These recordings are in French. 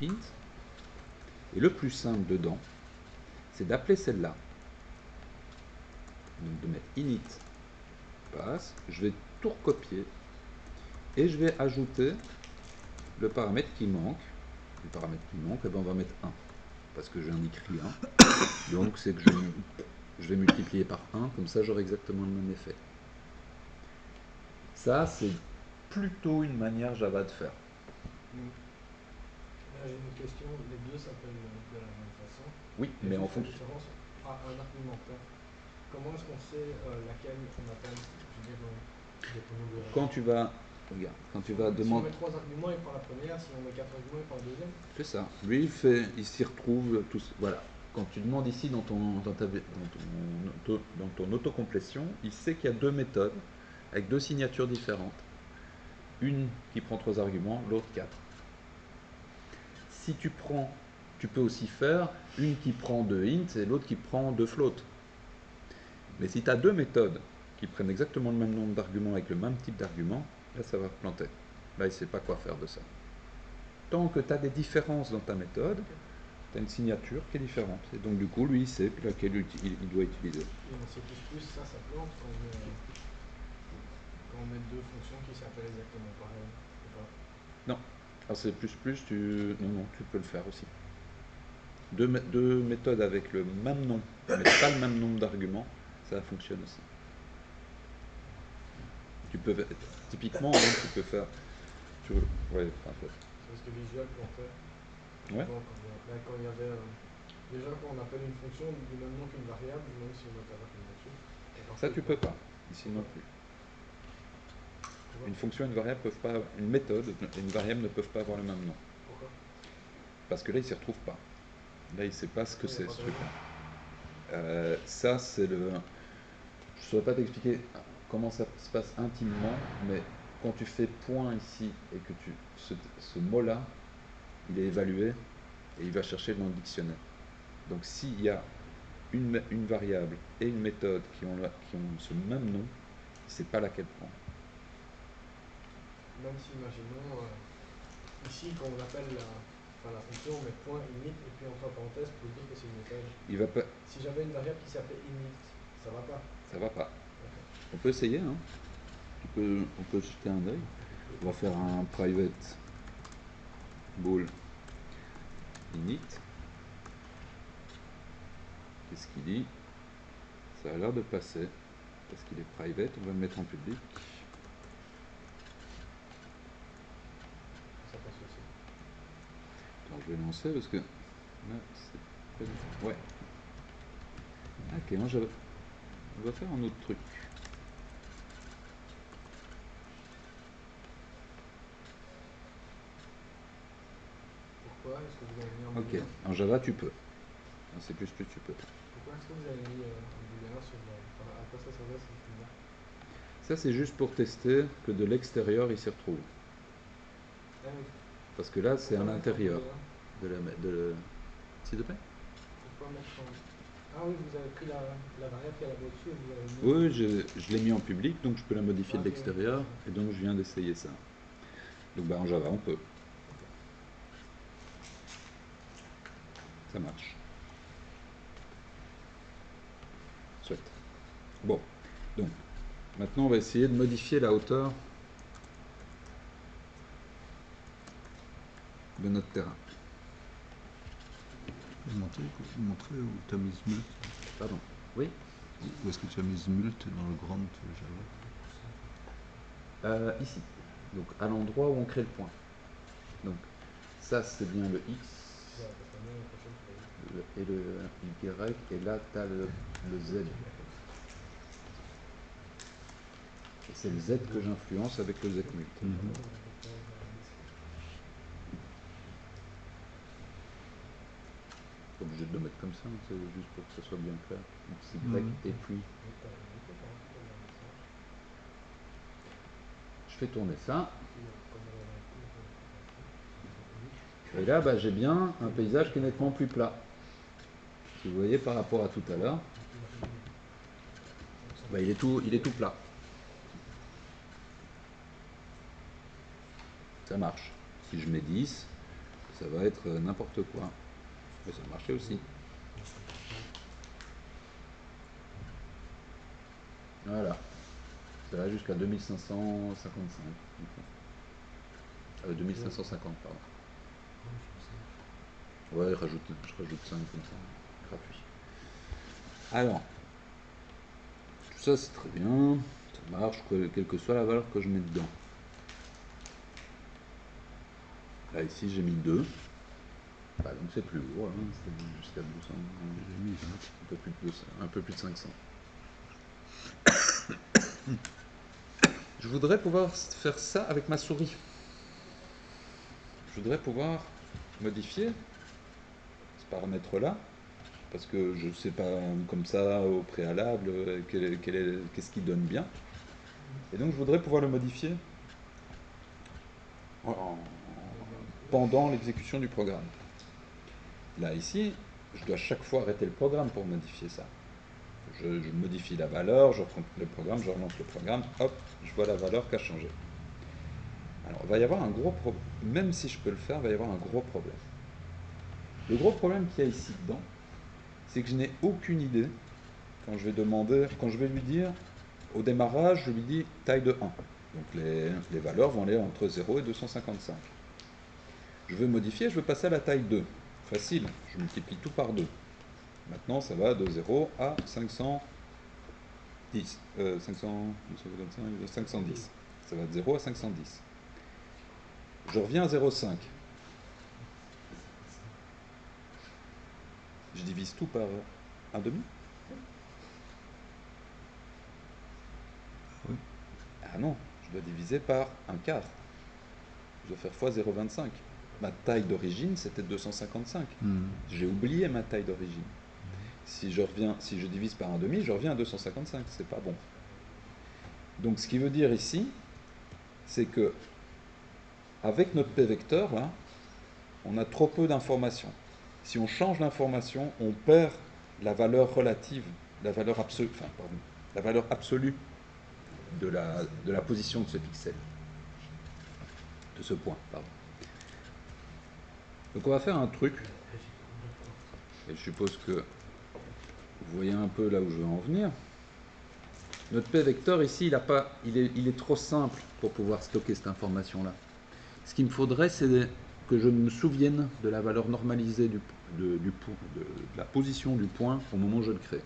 int. Et le plus simple dedans, c'est d'appeler celle-là. Donc de mettre init pass, je vais tout recopier et je vais ajouter le paramètre qui manque. Le paramètre qui manque, eh ben on va mettre 1 parce que j'en écrit 1. Donc c'est que je vais multiplier par 1, comme ça j'aurai exactement le même effet. Ça, c'est plutôt une manière Java de faire. Là, j'ai une question. Les deux s'appellent de la même façon. Oui, mais en fonction. différence à un argumentaire. Comment est-ce qu'on sait laquelle on appelle? Je veux dire, quand tu vas, regarde, quand tu vas si demander. on met 3 arguments, il prend la première. Si on met 4 arguments, il prend la deuxième. C'est ça. Lui, il s'y retrouve tous. Voilà. Quand tu demandes ici dans ton autocomplétion, il sait qu'il y a deux méthodes avec deux signatures différentes. Une qui prend 3 arguments, l'autre 4. Si tu prends, tu peux aussi faire une qui prend 2 int et l'autre qui prend 2 float. Mais si tu as deux méthodes qui prennent exactement le même nombre d'arguments avec le même type d'argument, là ça va planter. Là il ne sait pas quoi faire de ça. Tant que tu as des différences dans ta méthode, tu as une signature qui est différente. Et donc du coup, lui, il sait laquelle il doit utiliser. Et en C++, ça plante quand on met deux fonctions qui s'appellent exactement pareil. Non. En C++, non, tu peux le faire aussi. Deux méthodes avec le même nom, mais pas le même nombre d'arguments, ça fonctionne aussi. Tu peux, typiquement, tu peux faire. Ouais, en fait. C'est ce que Visual plantait. Ouais. Quand il y avait. Déjà, quand on appelle une fonction du même nom qu'une variable, même si on met un argument dessus. Ça, tu peux pas. Ici non plus. Une fonction et une variable peuvent pas. Une méthode et une variable ne peuvent pas avoir le même nom. Pourquoi? Parce que là, il s'y retrouve pas. Là, il sait pas ce que c'est ce truc-là. Ça, c'est le. Je ne saurais pas t'expliquer comment ça se passe intimement, mais quand tu fais point ici et que ce mot-là, il est évalué et il va chercher dans le dictionnaire. Donc s'il y a une variable et une méthode qui ont ce même nom, il ne sait pas laquelle prendre. Même si, imaginons, ici, quand on appelle la fonction, on met point init et puis entre parenthèses pour dire que c'est une méthode. Il va pas. Si j'avais une variable qui s'appelait init, ça va pas. Ça va pas. Okay. On peut essayer, hein. On peut jeter un œil. On va faire un private bool init. Qu'est-ce qu'il dit? Ça a l'air de passer parce qu'il est private. On va le mettre en public. Ça passe aussi. Alors je vais lancer parce que là c'est pas du tout. Ouais. Ok, moi on va faire un autre truc. Pourquoi est-ce que vous avez mis un booléen? Ok, en Java tu peux. En C++ tu peux. Pourquoi est-ce que vous avez mis un booléen sur à quoi ça servait cette ligne-là? Ça c'est juste pour tester que de l'extérieur il s'y retrouve. Ah oui. Parce que là c'est à l'intérieur de S'il te plaît? Pourquoi mettre en. Ah oui, vous avez pris la variable qui est là-bas dessus et vous l'avez mis. Oui, je l'ai mis en public, donc je peux la modifier de l'extérieur, et donc je viens d'essayer ça. Donc bah en Java on peut. Ça marche. Soit. Bon, donc maintenant on va essayer de modifier la hauteur de notre terrain. Montrer où tu as mis Smult. Pardon. Oui. Où est-ce que tu as mis Smult dans le grand Java? Ici. Donc à l'endroit où on crée le point. Donc ça c'est bien le X et le Y, et là tu as le Z. Et c'est le Z que j'influence avec le Zmult. Pas obligé de le mettre comme ça, c'est juste pour que ce soit bien clair. Donc c'est Y et puis. Je fais tourner ça. Et là, bah, j'ai bien un paysage qui est nettement plus plat. Si vous voyez par rapport à tout à l'heure, bah, il est tout plat. Ça marche. Si je mets 10, ça va être n'importe quoi. Mais ça a marché aussi. Voilà. Ça va jusqu'à 2555. 2550, pardon. Ouais, je rajoute 5 comme ça. Gratuit. Alors, tout ça c'est très bien. Ça marche, quelle que soit la valeur que je mets dedans. Là, ici, j'ai mis 2. Bah, donc c'est plus haut, hein, c'est jusqu'à 200. J'ai mis 20. Un peu plus de 500. Je voudrais pouvoir faire ça avec ma souris. Je voudrais pouvoir modifier ce paramètre-là, parce que je ne sais pas comme ça au préalable qu'est-ce qui donne bien. Et donc je voudrais pouvoir le modifier pendant l'exécution du programme. Là, ici, je dois chaque fois arrêter le programme pour modifier ça. Je modifie la valeur, je reprends le programme, je relance le programme, hop, je vois la valeur qui a changé. Alors, il va y avoir un gros problème. Même si je peux le faire, il va y avoir un gros problème. Le gros problème qu'il y a ici dedans, c'est que je n'ai aucune idée quand je vais lui dire, au démarrage, je lui dis taille de 1. Donc les valeurs vont aller entre 0 et 255. Je veux modifier, je veux passer à la taille 2. Facile, je multiplie tout par 2. Maintenant, ça va de 0 à 510. 510. Ça va de 0 à 510. Je reviens à 0,5. Je divise tout par 1,5. Oui. Ah non, je dois diviser par 1/4. Je dois faire fois 0,25. Ma taille d'origine, c'était 255. J'ai oublié ma taille d'origine. Si je divise par 1,5, je reviens à 255. C'est pas bon. Donc ce qui veut dire ici, c'est que avec notre p-vecteur, là, on a trop peu d'informations. Si on change l'information, on perd la valeur relative, la valeur absolue, la valeur absolue de la position de ce pixel, de ce point, pardon. Donc on va faire un truc, et je suppose que vous voyez un peu là où je veux en venir. Notre p-vecteur ici, il est trop simple pour pouvoir stocker cette information-là. Ce qu'il me faudrait, c'est que je me souvienne de la valeur normalisée de la position du point au moment où je le crée.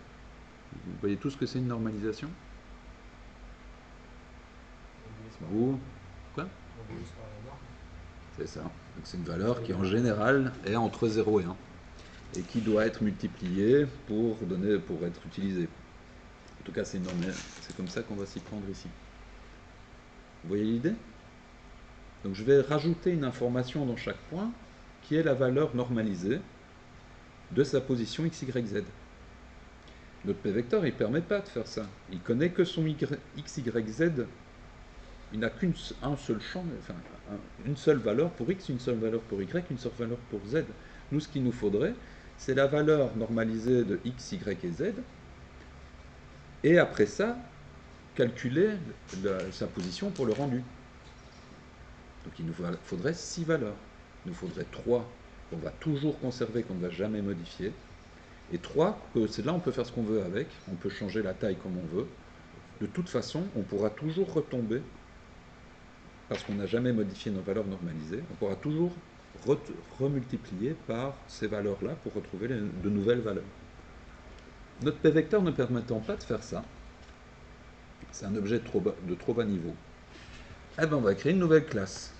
Vous voyez tout ce que c'est une normalisation? Vous? Quoi? C'est ça. C'est une valeur qui en général est entre 0 et 1 et qui doit être multipliée pour être utilisée. En tout cas, c'est comme ça qu'on va s'y prendre ici. Vous voyez l'idée? Donc je vais rajouter une information dans chaque point qui est la valeur normalisée de sa position x, y, z. Notre p-vecteur, il ne permet pas de faire ça. Il connaît que son x, y, z. Il n'a qu'un seul champ, enfin une seule valeur pour x, une seule valeur pour y, une seule valeur pour z. Nous, ce qu'il nous faudrait, c'est la valeur normalisée de x, y et z. Et après ça, calculer sa position pour le rendu. Donc il nous faudrait 6 valeurs. Il nous faudrait 3 qu'on va toujours conserver, qu'on ne va jamais modifier. Et 3, c'est là on peut faire ce qu'on veut avec, on peut changer la taille comme on veut. De toute façon, on pourra toujours retomber, parce qu'on n'a jamais modifié nos valeurs normalisées, on pourra toujours remultiplier par ces valeurs-là pour retrouver de nouvelles valeurs. Notre p-vecteur ne permettant pas de faire ça, c'est un objet de trop bas niveau, eh bien on va créer une nouvelle classe.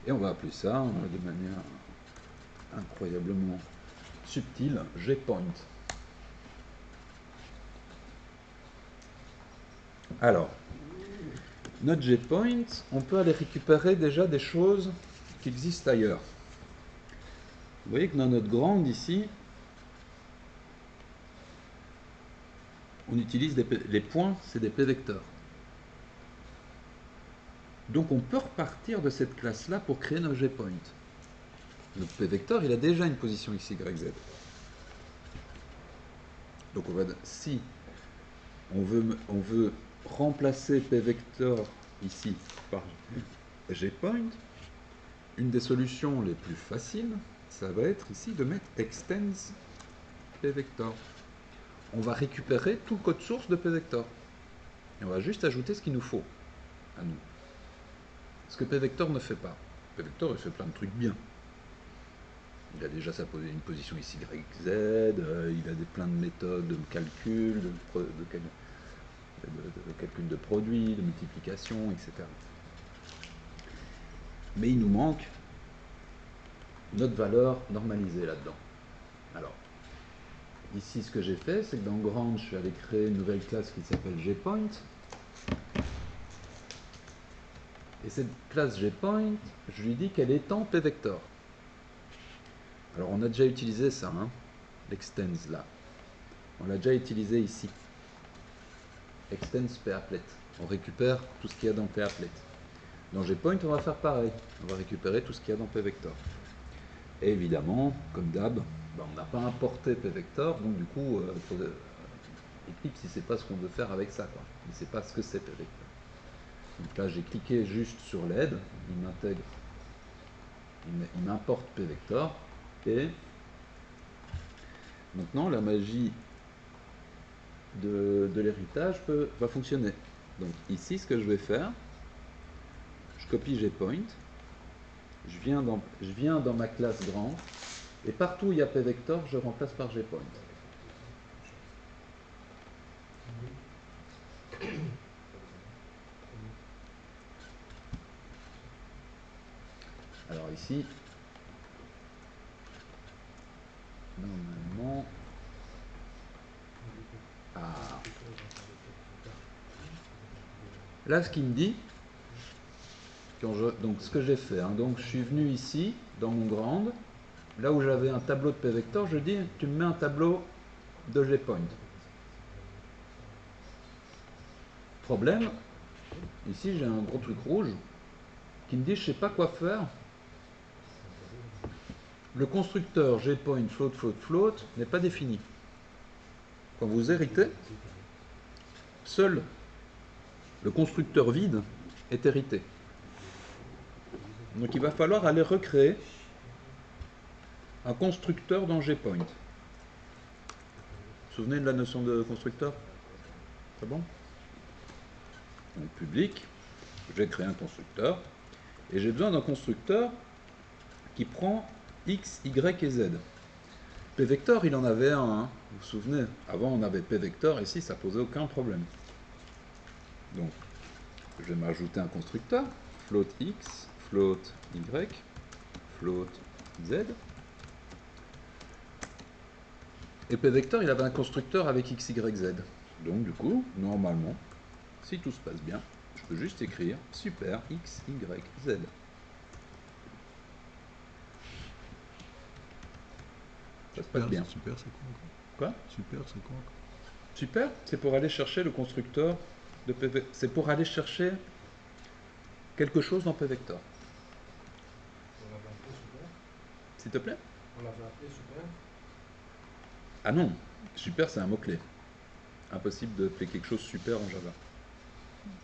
Et on va appeler ça, de manière incroyablement subtile, gPoint. Alors, notre gPoint, on peut aller récupérer déjà des choses qui existent ailleurs. Vous voyez que dans notre grande ici, on utilise les points, c'est des p-vecteurs. Donc on peut repartir de cette classe-là pour créer nos gPoint. Notre p-vecteur, il a déjà une position x, y, z. Donc si on veut remplacer p-vecteur ici par gPoint, une des solutions les plus faciles, ça va être ici de mettre extends pvector. On va récupérer tout le code source de pvector. Et on va juste ajouter ce qu'il nous faut à nous. Ce que pvector ne fait pas. Pvector, il fait plein de trucs bien. Il a déjà une position ici, y, z, il a plein de méthodes de calcul, de calcul de produits, de multiplication, etc. Mais il nous manque notre valeur normalisée là-dedans. Alors, ici, ce que j'ai fait, c'est que dans Grand, je suis allé créer une nouvelle classe qui s'appelle gPoint. Et cette classe gPoint, je lui dis qu'elle étend pvector. Alors, on a déjà utilisé ça, hein, l'extends là. On l'a déjà utilisé ici. Extends papplet. On récupère tout ce qu'il y a dans papplet. Dans gPoint, on va faire pareil. On va récupérer tout ce qu'il y a dans pvector. Et évidemment, comme d'hab, on n'a pas importé pvector, donc du coup, Eclipse, il ne sait pas ce qu'on veut faire avec ça, quoi. Il ne sait pas ce que c'est pvector. Donc là, j'ai cliqué juste sur l'aide, il m'intègre, il m'importe pvector, et maintenant, la magie de l'héritage va fonctionner. Donc ici, ce que je vais faire, je copie gPoint, je viens dans ma classe grand, et partout où il y a pvector, je remplace par gPoint. Alors ici, normalement, là ce qu'il me dit, donc ce que j'ai fait, hein, donc je suis venu ici, dans mon grand, là où j'avais un tableau de pvector, je dis, tu me mets un tableau de gPoint. Problème, ici j'ai un gros truc rouge qui me dit, je sais pas quoi faire. Le constructeur gPoint float n'est pas défini. Quand vous héritez, seul le constructeur vide est hérité. Donc il va falloir aller recréer un constructeur dans gPoint. Vous vous souvenez de la notion de constructeur? C'est bon? Donc public, j'ai créé un constructeur, et j'ai besoin d'un constructeur qui prend x, y et z. Pvector, il en avait un, hein. Vous vous souvenez? Avant, on avait pvector, ici, ça posait aucun problème. Donc, je vais m'ajouter un constructeur, float x, float y, float z. Et pvector, il avait un constructeur avec x, y, z. Donc, du coup, normalement, si tout se passe bien, je peux juste écrire super x, y, z. Ça se passe bien. Super, c'est quoi encore? Quoi? Super, c'est quoi encore? Super, c'est pour aller chercher le constructeur de pvector. C'est pour aller chercher quelque chose dans pvector. On l'avait appelé super. S'il te plaît? On l'avait appelé super. Ah non, super c'est un mot-clé. Impossible de faire quelque chose super en Java.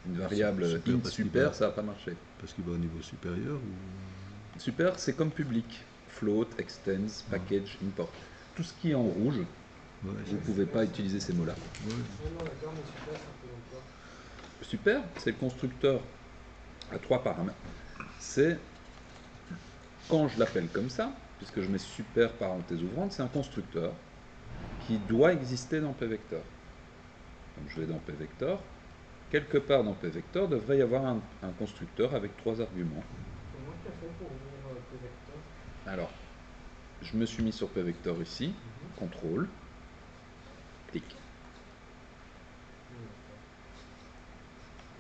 Une variable Super, int parce qu'il super, va- ça va pas marcher. Parce qu'il va au niveau supérieur ou... Super, c'est comme public. Float, extends, package, import. Tout ce qui est en rouge, Ouais, vous ne pouvez pas utiliser ces mots-là. ouais. Non, d'accord, mais super, ça représente quoi? Super, c'est le constructeur à 3 paramètres. C'est, quand je l'appelle comme ça, puisque je mets super parenthèse ouvrante, c'est un constructeur qui doit exister dans pvector. Donc je vais dans pvector. Quelque part dans pvector, devrait y avoir un constructeur avec 3 arguments. Comment tu as fait pour ouvrir pvector? Alors, je me suis mis sur pvector ici, contrôle, clic.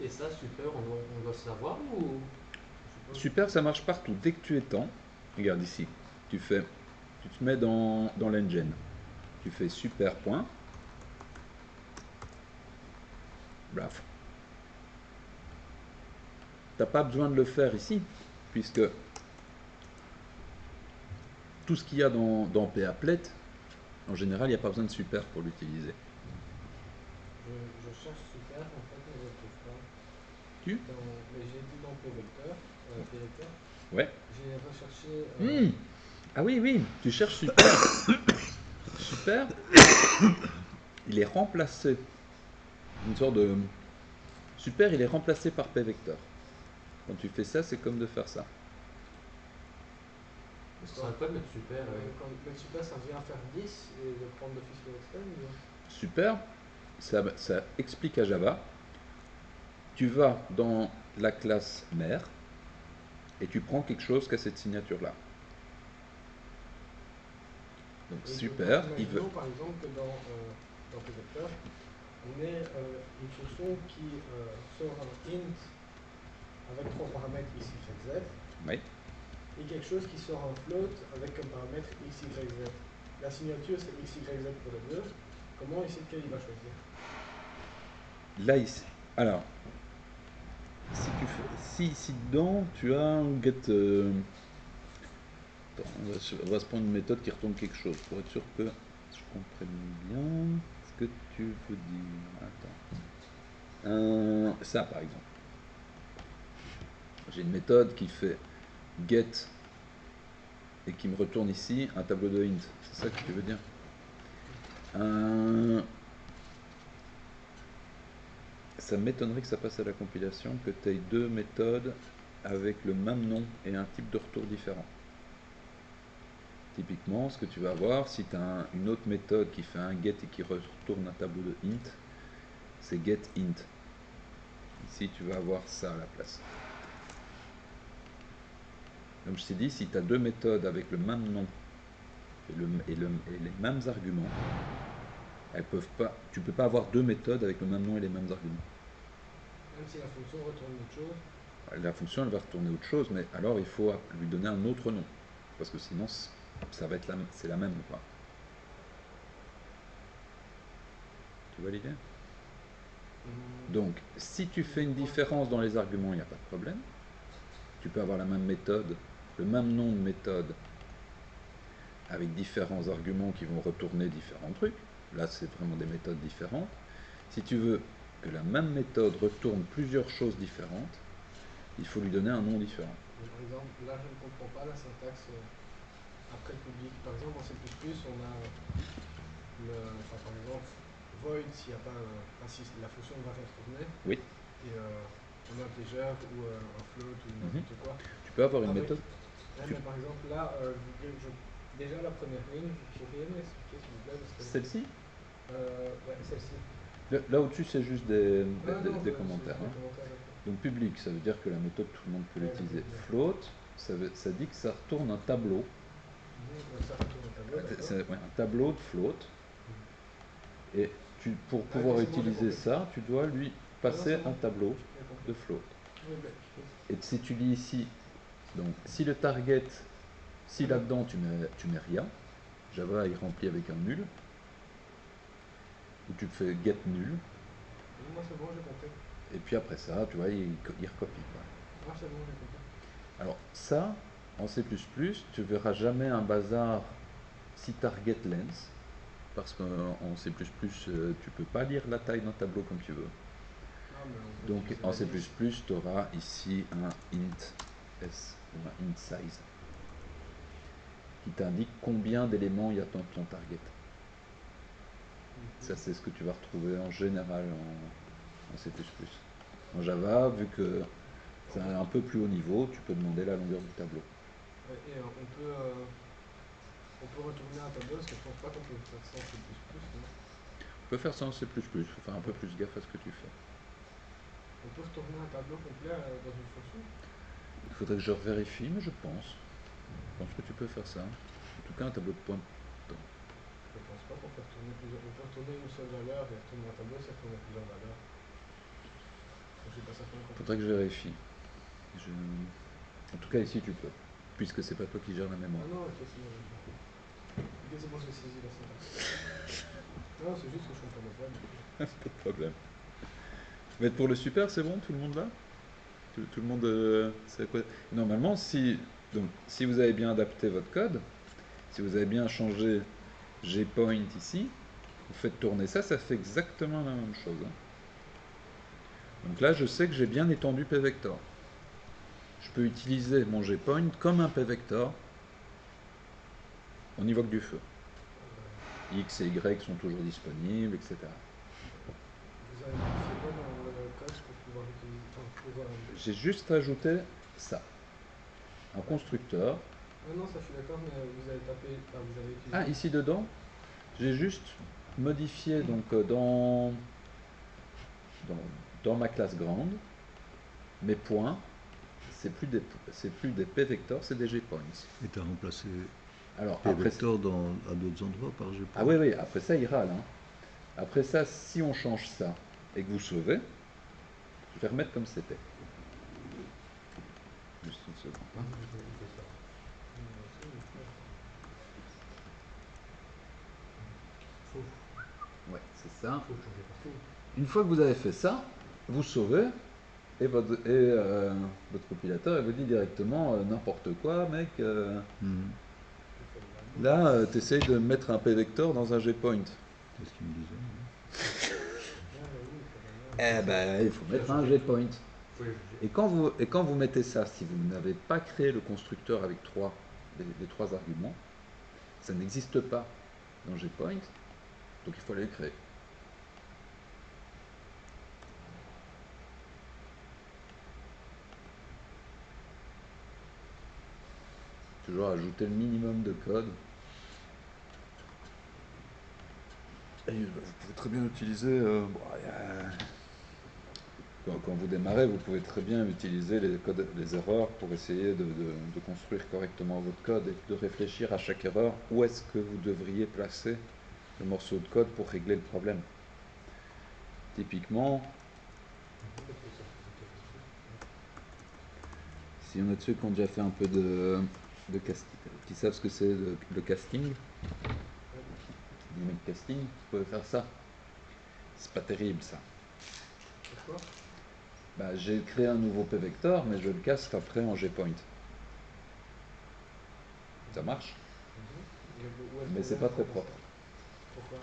Et ça, super, on doit savoir ou... Super, ça marche partout. Dès que tu étends, regarde ici, tu te mets dans l'engine. Tu fais super point. Bref. Tu n'as pas besoin de le faire ici, puisque tout ce qu'il y a dans papplet, en général, il n'y a pas besoin de super pour l'utiliser. Je cherche super, en fait, mais je ne trouve pas. Tu Mais j'ai été dans PVector, PVector. Ouais. J'ai recherché. Ah oui, oui, tu cherches super. Super. Il est remplacé. Une sorte de. Super, il est remplacé par PVector. Quand tu fais ça, c'est comme de faire ça. Ça sert à quoi de mettre super Quand le super, ça vient faire 10 et de prendre d'office le externe. Super, ça explique à Java. Tu vas dans la classe mère et tu prends quelque chose qui a cette signature-là. Donc Et super, il veut. imaginons par exemple que dans PVector, on ait une fonction qui sort un int avec 3 paramètres x, y, z. Oui. Et quelque chose qui sort un float avec comme paramètre x, y, z. La signature c'est x, y, z pour les deux. Comment ici lequel il va choisir? Là ici. Alors, si tu fais, si ici dedans tu as un get. Attends, on va se prendre une méthode qui retourne quelque chose pour être sûr que je comprenne bien ce que tu veux dire. Attends. Ça par exemple. J'ai une méthode qui fait get et qui me retourne ici un tableau de int. C'est ça que tu veux dire? Ça m'étonnerait que ça passe à la compilation, que tu aies deux méthodes avec le même nom et un type de retour différent. Typiquement, ce que tu vas avoir, si tu as une autre méthode qui fait un get et qui retourne un tableau de int, c'est getInt. Ici, tu vas avoir ça à la place. Comme je t'ai dit, si tu as deux méthodes avec le même nom et les mêmes arguments, elles peuvent pas, tu ne peux pas avoir deux méthodes avec le même nom et les mêmes arguments. Même si la fonction retourne autre chose. La fonction, elle va retourner autre chose, mais alors il faut lui donner un autre nom. Parce que sinon, ça va être c'est la même ou pas. Tu vois l'idée? Donc, si tu fais une différence dans les arguments, il n'y a pas de problème. Tu peux avoir la même méthode, le même nom de méthode, avec différents arguments qui vont retourner différents trucs. Là, c'est vraiment des méthodes différentes. Si tu veux que la même méthode retourne plusieurs choses différentes, il faut lui donner un nom différent. Par exemple, là, je ne comprends pas la syntaxe après le public. Par exemple, en C++, on a par exemple, void s'il n'y a pas si la fonction ne va rien retourner. Oui. Et un integer ou un float ou n'importe quoi. Tu peux avoir une méthode. Mais par exemple, là, déjà la première ligne, vous pourriez me l'expliquer s'il vous plaît? Celle-ci? Ouais, celle-ci. Là au-dessus, c'est juste des commentaires. Hein. Donc public, ça veut dire que la méthode, tout le monde peut l'utiliser. Float, ça dit que ça retourne un tableau. Ça retourne un tableau, c'est un tableau de float. Et pour pouvoir utiliser ça, tu dois lui passer un tableau de float. Et si tu lis ici, donc si le target, si là-dedans tu mets rien, Java il remplit avec un nul, ou tu fais get nul. Moi c'est bon, j'ai compris. Et puis après ça, tu vois, il recopie. Moi c'est bon, j'ai compris. Alors ça, en C++, tu verras jamais un bazar si target length, parce qu'en C++, tu peux pas lire la taille d'un tableau comme tu veux. Donc en C++, tu auras ici un int s ou un int size qui t'indique combien d'éléments il y a dans ton target. Ça, c'est ce que tu vas retrouver en général en C++. En Java, vu que c'est un peu plus haut niveau, tu peux demander la longueur du tableau. Et on peut retourner un tableau, parce que je pense pas qu'on peut faire ça en C++. On peut faire ça en C++, il faut faire un peu plus gaffe à ce que tu fais. On peut retourner un tableau complet dans une fonction? Il faudrait que je vérifie, mais je pense. Je pense que tu peux faire ça. En tout cas, un tableau de points. Je pense pas qu'on peut retourner plusieurs. On peut retourner une seule valeur et retourner un tableau, c'est retourner plusieurs valeurs. Je suis pas certain qu'on Faudrait que je vérifie. En tout cas, ici, tu peux. Puisque c'est pas toi qui gère la mémoire. Ah non, ok, c'est bon. Ok, c'est bon, j'ai saisi la syntaxe. Non, c'est juste que je comprends pas. Pas de problème. Mais pour le super, c'est bon, tout le monde là? Tout le monde sait quoi? Normalement, si vous avez bien adapté votre code, si vous avez bien changé gPoint ici, vous faites tourner ça, ça fait exactement la même chose. Donc là, je sais que j'ai bien étendu pvector. Je peux utiliser mon gPoint comme un pvector. On évoque du feu. X et Y sont toujours disponibles, etc. Vous avez modifié quoi dans le code pour pouvoir utiliser, J'ai juste ajouté ça. Un constructeur. Ah non, ça je suis d'accord, mais vous avez tapé, vous avez utilisé. Ah, ici dedans, j'ai juste modifié donc dans ma classe grande, mes points, c'est plus des p-vectors, c'est des gpoints. Et tu as remplacé Alors après, P-vector à d'autres endroits par GPoint. ah oui, après ça il râle. Hein. Après ça, si on change ça et que vous sauvez, je vais remettre comme c'était. Juste une seconde. Hein. Ouais, c'est ça. Faut changer partout. Une fois que vous avez fait ça, vous sauvez et votre compilateur il vous dit directement n'importe quoi, mec. Mhm. Là, tu essayes de mettre un p-vector dans un gpoint. C'est ce qu'il me disait. Eh ben, il faut mettre un gpoint. Faut les juger. Et quand vous mettez ça, si vous n'avez pas créé le constructeur avec les trois arguments, ça n'existe pas dans gpoint, donc il faut aller le créer. Toujours ajouter le minimum de code. Et vous pouvez très bien utiliser, quand vous démarrez, vous pouvez très bien utiliser les erreurs pour essayer de construire correctement votre code et de réfléchir à chaque erreur où est-ce que vous devriez placer le morceau de code pour régler le problème. Typiquement, si on a de ceux qui ont déjà fait un peu de casting, qui savent ce que c'est le casting, dynamic casting, vous pouvez faire ça. C'est pas terrible ça. Pourquoi? Bah, j'ai créé un nouveau p-vector, mais je le caste après en gpoint. Ça marche, mais c'est pas très propre. Pourquoi?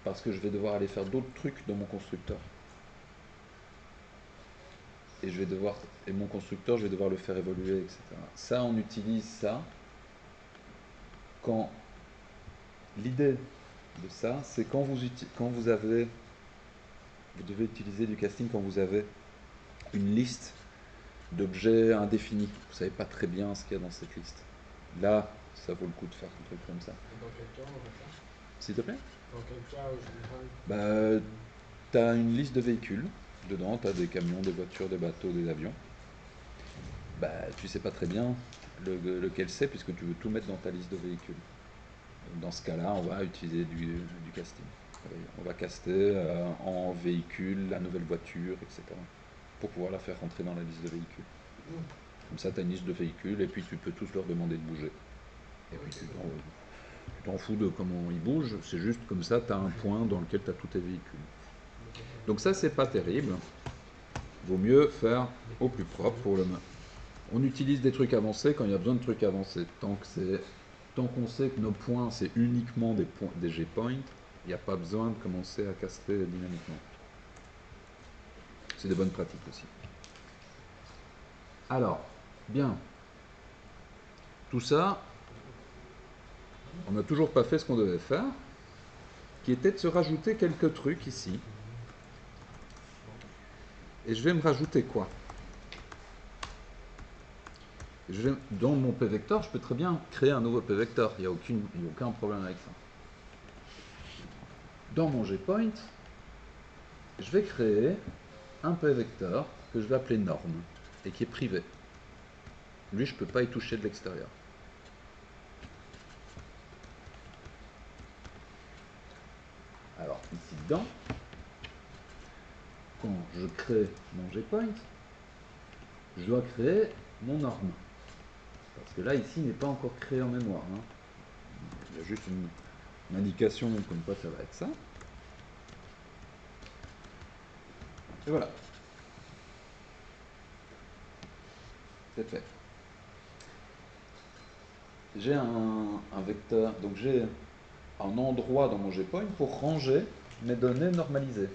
Parce que je vais devoir aller faire d'autres trucs dans mon constructeur. Et mon constructeur, je vais devoir le faire évoluer, etc. Ça, on utilise ça quand l'idée de ça, c'est quand vous devez utiliser du casting quand vous avez une liste d'objets indéfinis. Vous ne savez pas très bien ce qu'il y a dans cette liste. Là, ça vaut le coup de faire un truc comme ça. Et dans quel cas on va faire? S'il te plaît? Dans quel cas au général? Tu as une liste de véhicules. Dedans, tu as des camions, des voitures, des bateaux, des avions. Tu sais pas très bien lequel c'est puisque tu veux tout mettre dans ta liste de véhicules. Dans ce cas-là, on va utiliser du casting. On va caster en véhicule la nouvelle voiture, etc. pour pouvoir la faire rentrer dans la liste de véhicules. Comme ça, tu as une liste de véhicules et puis tu peux tous leur demander de bouger. Et puis tu t'en fous de comment ils bougent, c'est juste comme ça, tu as un point dans lequel tu as tous tes véhicules. Donc ça, c'est pas terrible. Vaut mieux faire au plus propre pour le main. On utilise des trucs avancés quand il y a besoin de trucs avancés. Tant qu'on sait que nos points, c'est uniquement des gpoints, il n'y a pas besoin de commencer à caster dynamiquement. C'est des bonnes pratiques aussi. Alors, bien. Tout ça, on n'a toujours pas fait ce qu'on devait faire, qui était de se rajouter quelques trucs ici. Et je vais me rajouter quoi? Dans mon p-vector, je peux très bien créer un nouveau p-vector. Il n'y a aucun problème avec ça. Dans mon gpoint, je vais créer un p-vector que je vais appeler norme et qui est privé. Lui, je ne peux pas y toucher de l'extérieur. Alors, ici dedans, quand je crée mon gpoint, je dois créer mon norme. Parce que là, ici, il n'est pas encore créé en mémoire. Hein. Il y a juste une indication comme quoi ça va être ça. Et voilà. C'est fait. J'ai un vecteur, donc j'ai un endroit dans mon gpoint pour ranger mes données normalisées.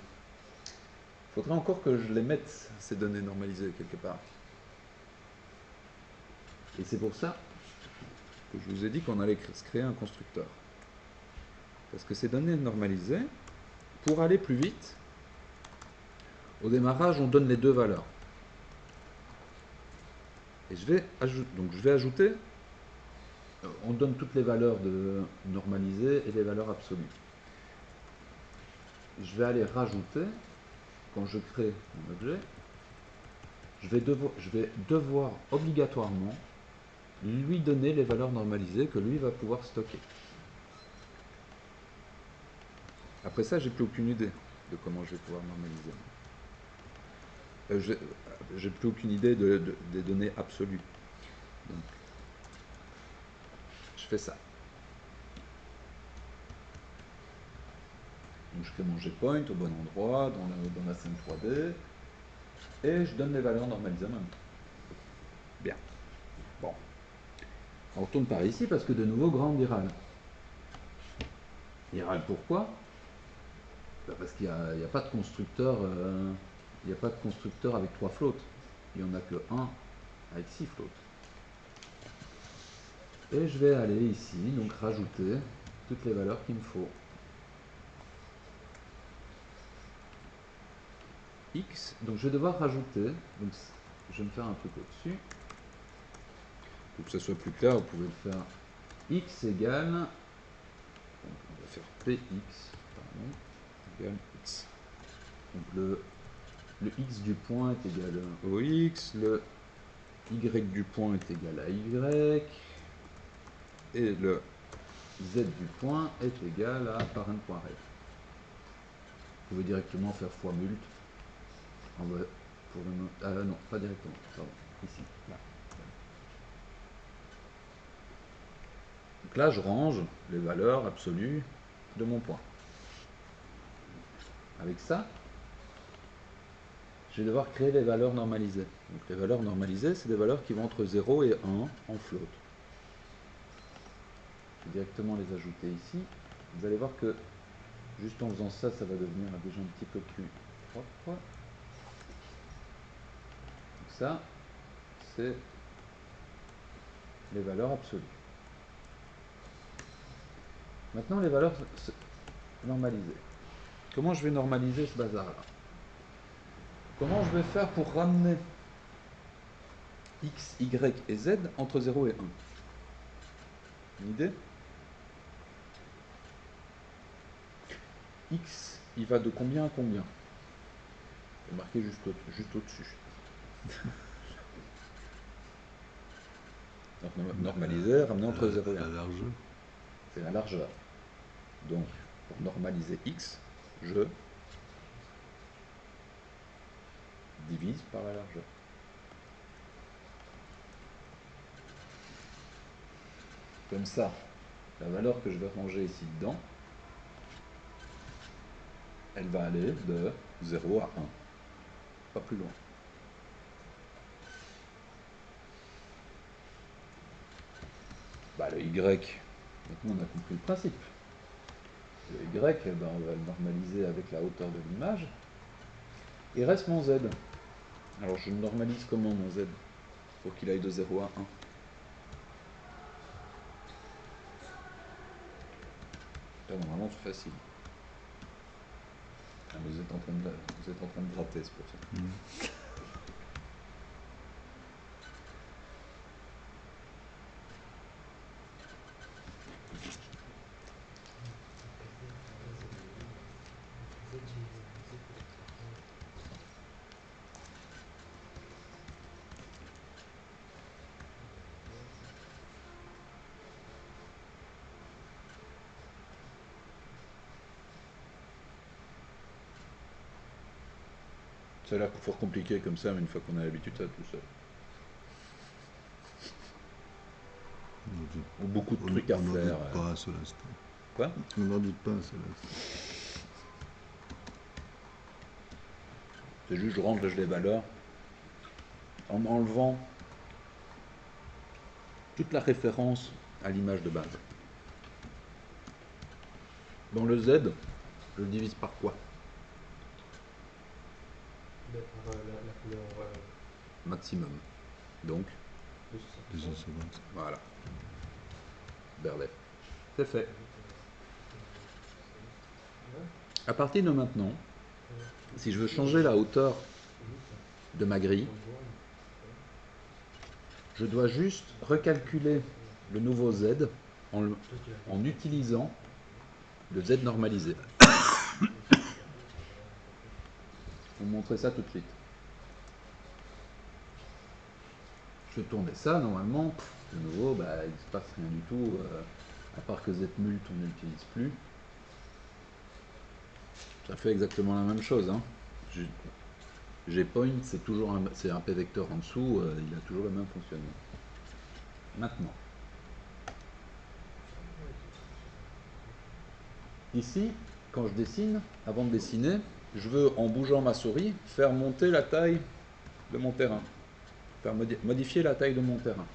Il faudrait encore que je les mette, ces données normalisées, quelque part. Et c'est pour ça que je vous ai dit qu'on allait se créer un constructeur. Parce que ces données normalisées, pour aller plus vite, au démarrage, on donne les deux valeurs. Et je vais ajouter, on donne toutes les valeurs de normalisées et les valeurs absolues. Je vais aller rajouter, quand je crée mon objet, je vais devoir obligatoirement lui donner les valeurs normalisées que lui va pouvoir stocker. Après ça, j'ai plus aucune idée de comment je vais pouvoir normaliser. J'ai plus aucune idée des données absolues. Donc, je fais ça. Donc, je crée mon GPoint au bon endroit, dans la scène 3D, et je donne les valeurs normalisées même. Bien. Bon. On retourne par ici parce que de nouveau, ground IRAL. IRAL pourquoi? Parce qu'il n'y a pas de constructeur. Il n'y a pas de constructeur avec 3 floats. Il n'y en a que 1 avec 6 floats. Et je vais aller ici, donc rajouter toutes les valeurs qu'il me faut. X, donc je vais devoir rajouter, donc je vais me faire un truc au-dessus. Pour que ça soit plus clair, vous pouvez le faire x égale, donc on va faire px, pardon, égale x. Donc le x du point est égal au x, le y du point est égal à y, et le z du point est égal à parent.ref. Vous pouvez directement faire fois mult. On va pour le non, pas directement, pardon, ici, là. Donc là, je range les valeurs absolues de mon point. Avec ça, je vais devoir créer les valeurs normalisées. Donc les valeurs normalisées, c'est des valeurs qui vont entre 0 et 1 en float. Je vais directement les ajouter ici. Vous allez voir que juste en faisant ça, ça va devenir déjà un petit peu plus propre. Donc ça, c'est les valeurs absolues. Maintenant, les valeurs normalisées. Comment je vais normaliser ce bazar-là? Comment je vais faire pour ramener x, y et z entre 0 et 1? Une idée? X, il va de combien à combien? C'est marqué juste au-dessus. Donc normaliser, ramener entre 0 et 1. La largeur. C'est la largeur. Donc, pour normaliser x, je divise par la largeur. Comme ça, la valeur que je vais ranger ici dedans, elle va aller de 0 à 1. Pas plus loin. Bah, le y, maintenant on a compris le principe. Le y, eh ben, on va le normaliser avec la hauteur de l'image. Il reste mon z. Alors je normalise comment mon z pour qu'il aille de 0 à 1? Là, normalement c'est facile. Ah, vous êtes en train de gratter, c'est pour ça. Ça a l'air fort compliqué comme ça, mais une fois qu'on a l'habitude, ça va tout seul. Ou beaucoup de trucs à faire. On n'en doute pas à ce instant. Quoi? On n'en doute pas à ce instant. C'est juste je range les valeurs en enlevant toute la référence à l'image de base. Dans le Z, je le divise par quoi? D'être la couleur maximum. Donc, 250. voilà. Berlef. C'est fait. À partir de maintenant, si je veux changer la hauteur de ma grille, je dois juste recalculer le nouveau Z en utilisant le Z normalisé. Je vais vous montrer ça tout de suite. Je vais tourner ça, normalement, de nouveau, il ne se passe rien du tout, à part que Zmult on n'utilise plus. Ça fait exactement la même chose. Hein. Gpoint, c'est toujours un P vecteur en dessous, il a toujours le même fonctionnement. Maintenant, ici, quand je dessine, avant de dessiner, je veux, en bougeant ma souris, faire monter la taille de mon terrain. Faire modifier la taille de mon terrain.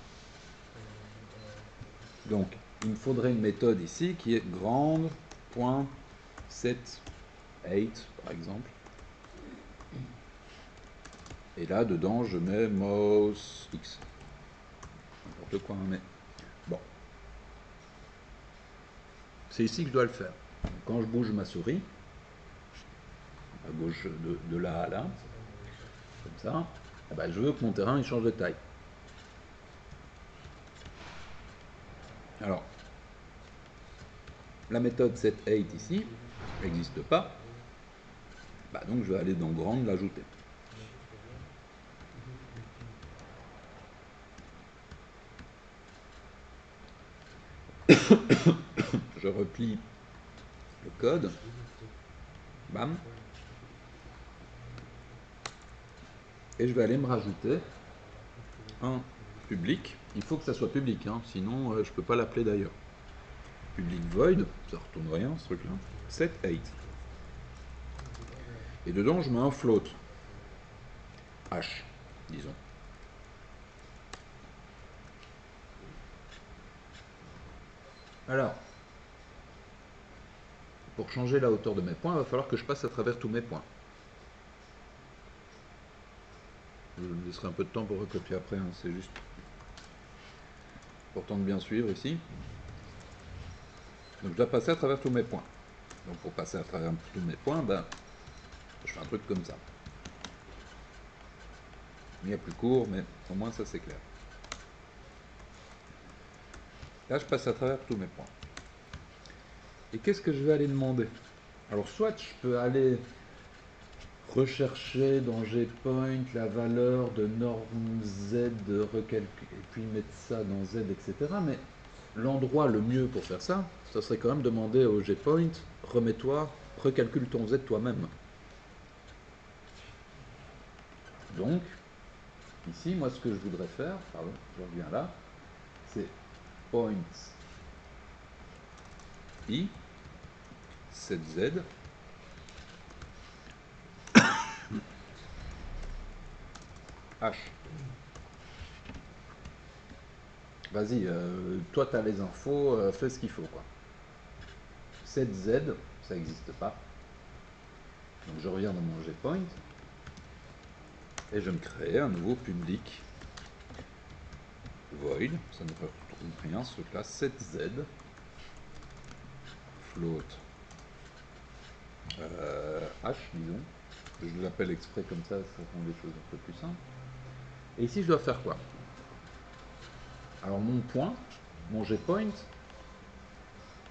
Donc, il me faudrait une méthode ici qui est grande.setHeight, par exemple. Et là, dedans, je mets mouse x. N'importe quoi, mais bon. C'est ici que je dois le faire. Quand je bouge ma souris, à gauche de là à là, comme ça, je veux que mon terrain il change de taille. Alors, la méthode setHeight ici n'existe pas. Donc je vais aller dans grande, l'ajouter. Je replie le code. Bam. Et je vais aller me rajouter un public. Il faut que ça soit public, hein, sinon je ne peux pas l'appeler d'ailleurs. Public void, ça retourne rien ce truc-là. setHeight. Et dedans, je mets un float. H, disons. Alors, pour changer la hauteur de mes points, il va falloir que je passe à travers tous mes points. Je vous laisserai un peu de temps pour recopier après, hein, c'est juste important de bien suivre ici. Donc je dois passer à travers tous mes points. Donc pour passer à travers tous mes points, je fais un truc comme ça. Il y a plus court, mais au moins ça c'est clair. Là je passe à travers tous mes points. Et qu'est-ce que je vais aller demander? Alors soit je peux aller rechercher dans Gpoint la valeur de norme Z, et puis mettre ça dans Z, etc. Mais l'endroit le mieux pour faire ça, ça serait quand même demander au Gpoint, remets-toi, recalcule ton Z toi-même. Donc, ici, moi ce que je voudrais faire, pardon, je reviens là, c'est point I, 7Z, H. Vas-y, toi tu as les infos, fais ce qu'il faut, quoi. 7Z, ça n'existe pas. Donc je reviens dans mon Gpoint et je me crée un nouveau public void, ça ne retrouve rien ce truc là, 7Z float H, disons. Je l'appelle exprès comme ça rend les choses un peu plus simples. Et ici je dois faire quoi? Alors mon point, mon Gpoint,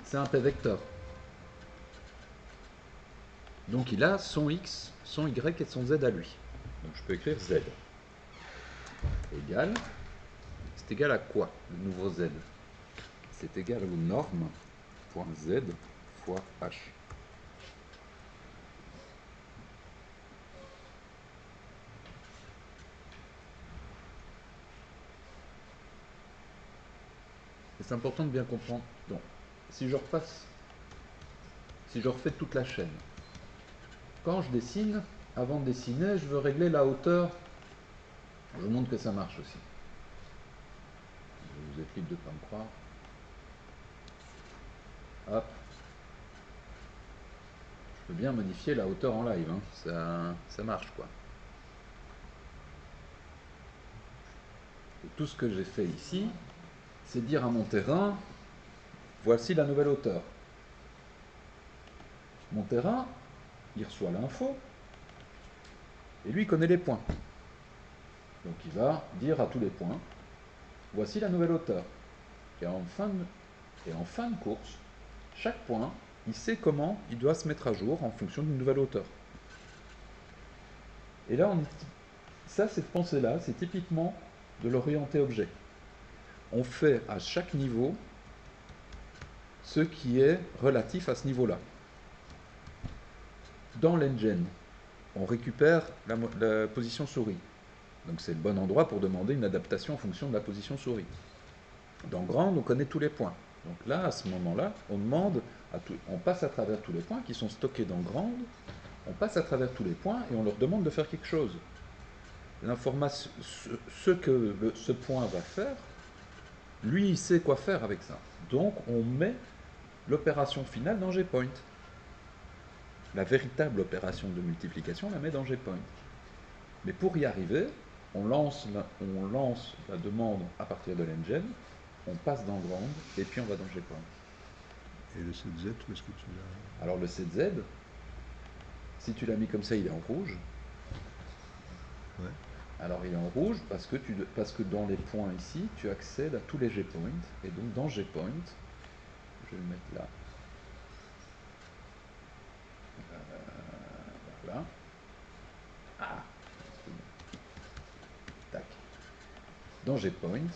c'est un P vecteur. Donc il a son X, son Y et son Z à lui. Donc je peux écrire Z égale, c'est égal à quoi le nouveau Z? C'est égal au norme.z fois H. Et c'est important de bien comprendre. Donc, si je refais toute la chaîne, quand je dessine, avant de dessiner, je veux régler la hauteur. Je vous montre que ça marche aussi. Vous êtes libre de ne pas me croire. Hop. Je peux bien modifier la hauteur en live, hein. Ça marche quoi. tout ce que j'ai fait ici, c'est dire à mon terrain, voici la nouvelle hauteur. Mon terrain, il reçoit l'info, et lui, il connaît les points. Donc il va dire à tous les points, voici la nouvelle hauteur. Et en fin de course, chaque point, il sait comment il doit se mettre à jour en fonction d'une nouvelle hauteur. Et là, cette pensée-là, c'est typiquement de l'orienté objet. On fait à chaque niveau ce qui est relatif à ce niveau-là. Dans l'engine, on récupère la position souris. Donc c'est le bon endroit pour demander une adaptation en fonction de la position souris. Dans Grand, on connaît tous les points. Donc là, à ce moment-là, on passe à travers tous les points qui sont stockés dans Grand, on passe à travers tous les points et on leur demande de faire quelque chose. L'information, ce que ce point va faire, lui, il sait quoi faire avec ça. Donc on met l'opération finale dans GPoint. La véritable opération de multiplication, on la met dans GPoint. Mais pour y arriver, on lance la demande à partir de l'engine, on passe dans Grand, et puis on va dans GPoint. Et le 7Z, où est-ce que tu l'as? Alors le 7Z, si tu l'as mis comme ça, il est en rouge. Ouais. Alors il est en rouge parce que dans les points ici, tu accèdes à tous les GPoints. Et donc dans GPoint, je vais le mettre là. Voilà. Ah, tac. Dans GPoint,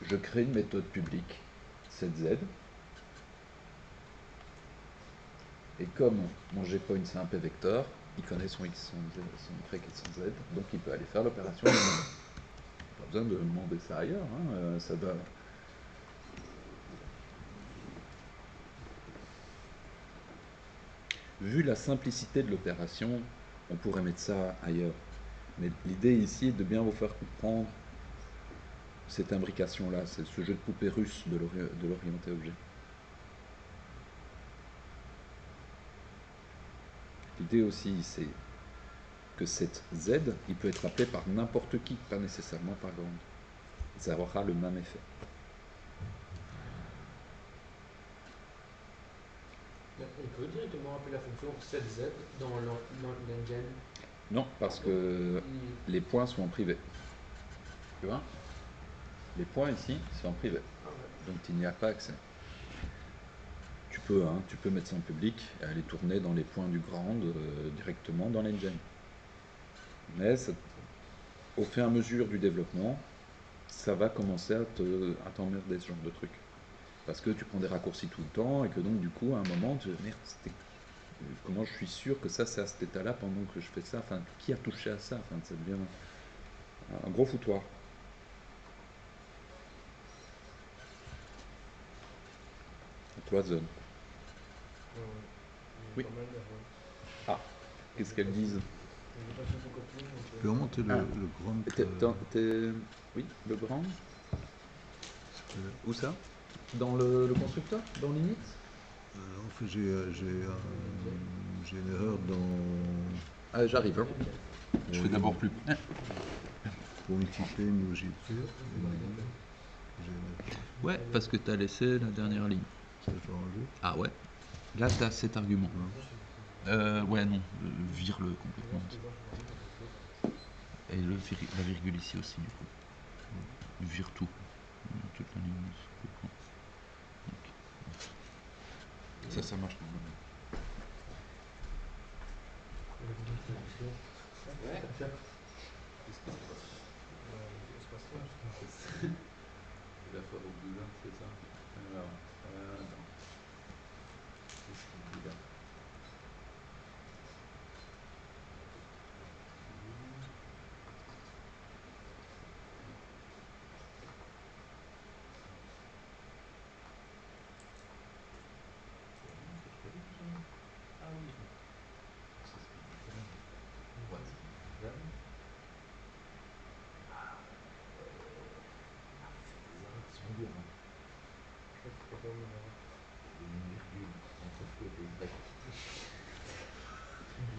je crée une méthode publique, 7Z. Et comme mon GPoint c'est un P vecteur, il connaît son X, son Y et son Z, donc il peut aller faire l'opération. Pas besoin de demander ça ailleurs, hein, ça va. Vu la simplicité de l'opération, on pourrait mettre ça ailleurs. Mais l'idée ici est de bien vous faire comprendre cette imbrication-là, c'est ce jeu de poupée russe de l'orienté objet. L'idée aussi, c'est que cette Z, il peut être appelé par n'importe qui, pas nécessairement par Grand. Ça aura le même effet. On peut directement appeler la fonction 7Z dans l'engine. Non, parce que les points sont en privé. Tu vois? Les points ici sont en privé. Ah ouais. Donc il n'y a pas accès. Tu peux mettre ça en public et aller tourner dans les points du Grand directement dans l'engine. Mais au fur et à mesure du développement, ça va commencer à t'emmerder ce genre de truc. Parce que tu prends des raccourcis tout le temps et que donc du coup à un moment tu merde, comment je suis sûr que ça c'est à cet état-là pendant que je fais ça, enfin qui a touché à ça, enfin ça devient un gros foutoir. On cloisonne. Oui. Ah, qu'est-ce qu'elles disent? Tu peux remonter le grand. Oui, le Grand. Où ça? Dans le constructeur, dans Linux. En fait, j'ai une erreur dans. J'arrive. Hein. Je fais d'abord plus. Pour multiplier une OGP. Ouais, parce que tu as laissé la dernière ligne. Ça va enlever. Ah ouais. Là, tu as cet argument. Ouais, non, vire-le complètement. Et la virgule ici aussi, du coup. Vire tout. Toute la ligne. Ça marche normalement. Ouais. La fois au bout d'un, c'est ça. Alors, attends. Qu'est-ce qu'il dit là? Ah oui.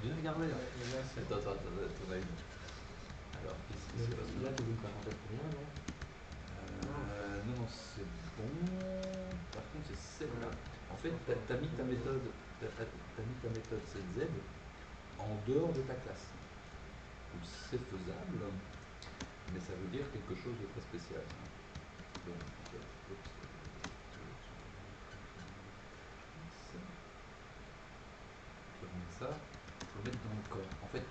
J'ai regardé là. Attends, ton avis. Alors. Mais là, tu veux une parenthèse pour rien, non? Non, c'est bon. Par contre, c'est celle-là. En fait, tu as mis ta méthode, CZ en dehors de ta classe. Donc c'est faisable, mais ça veut dire quelque chose de très spécial. Donc, ça, il faut le mettre dans le corps. En fait,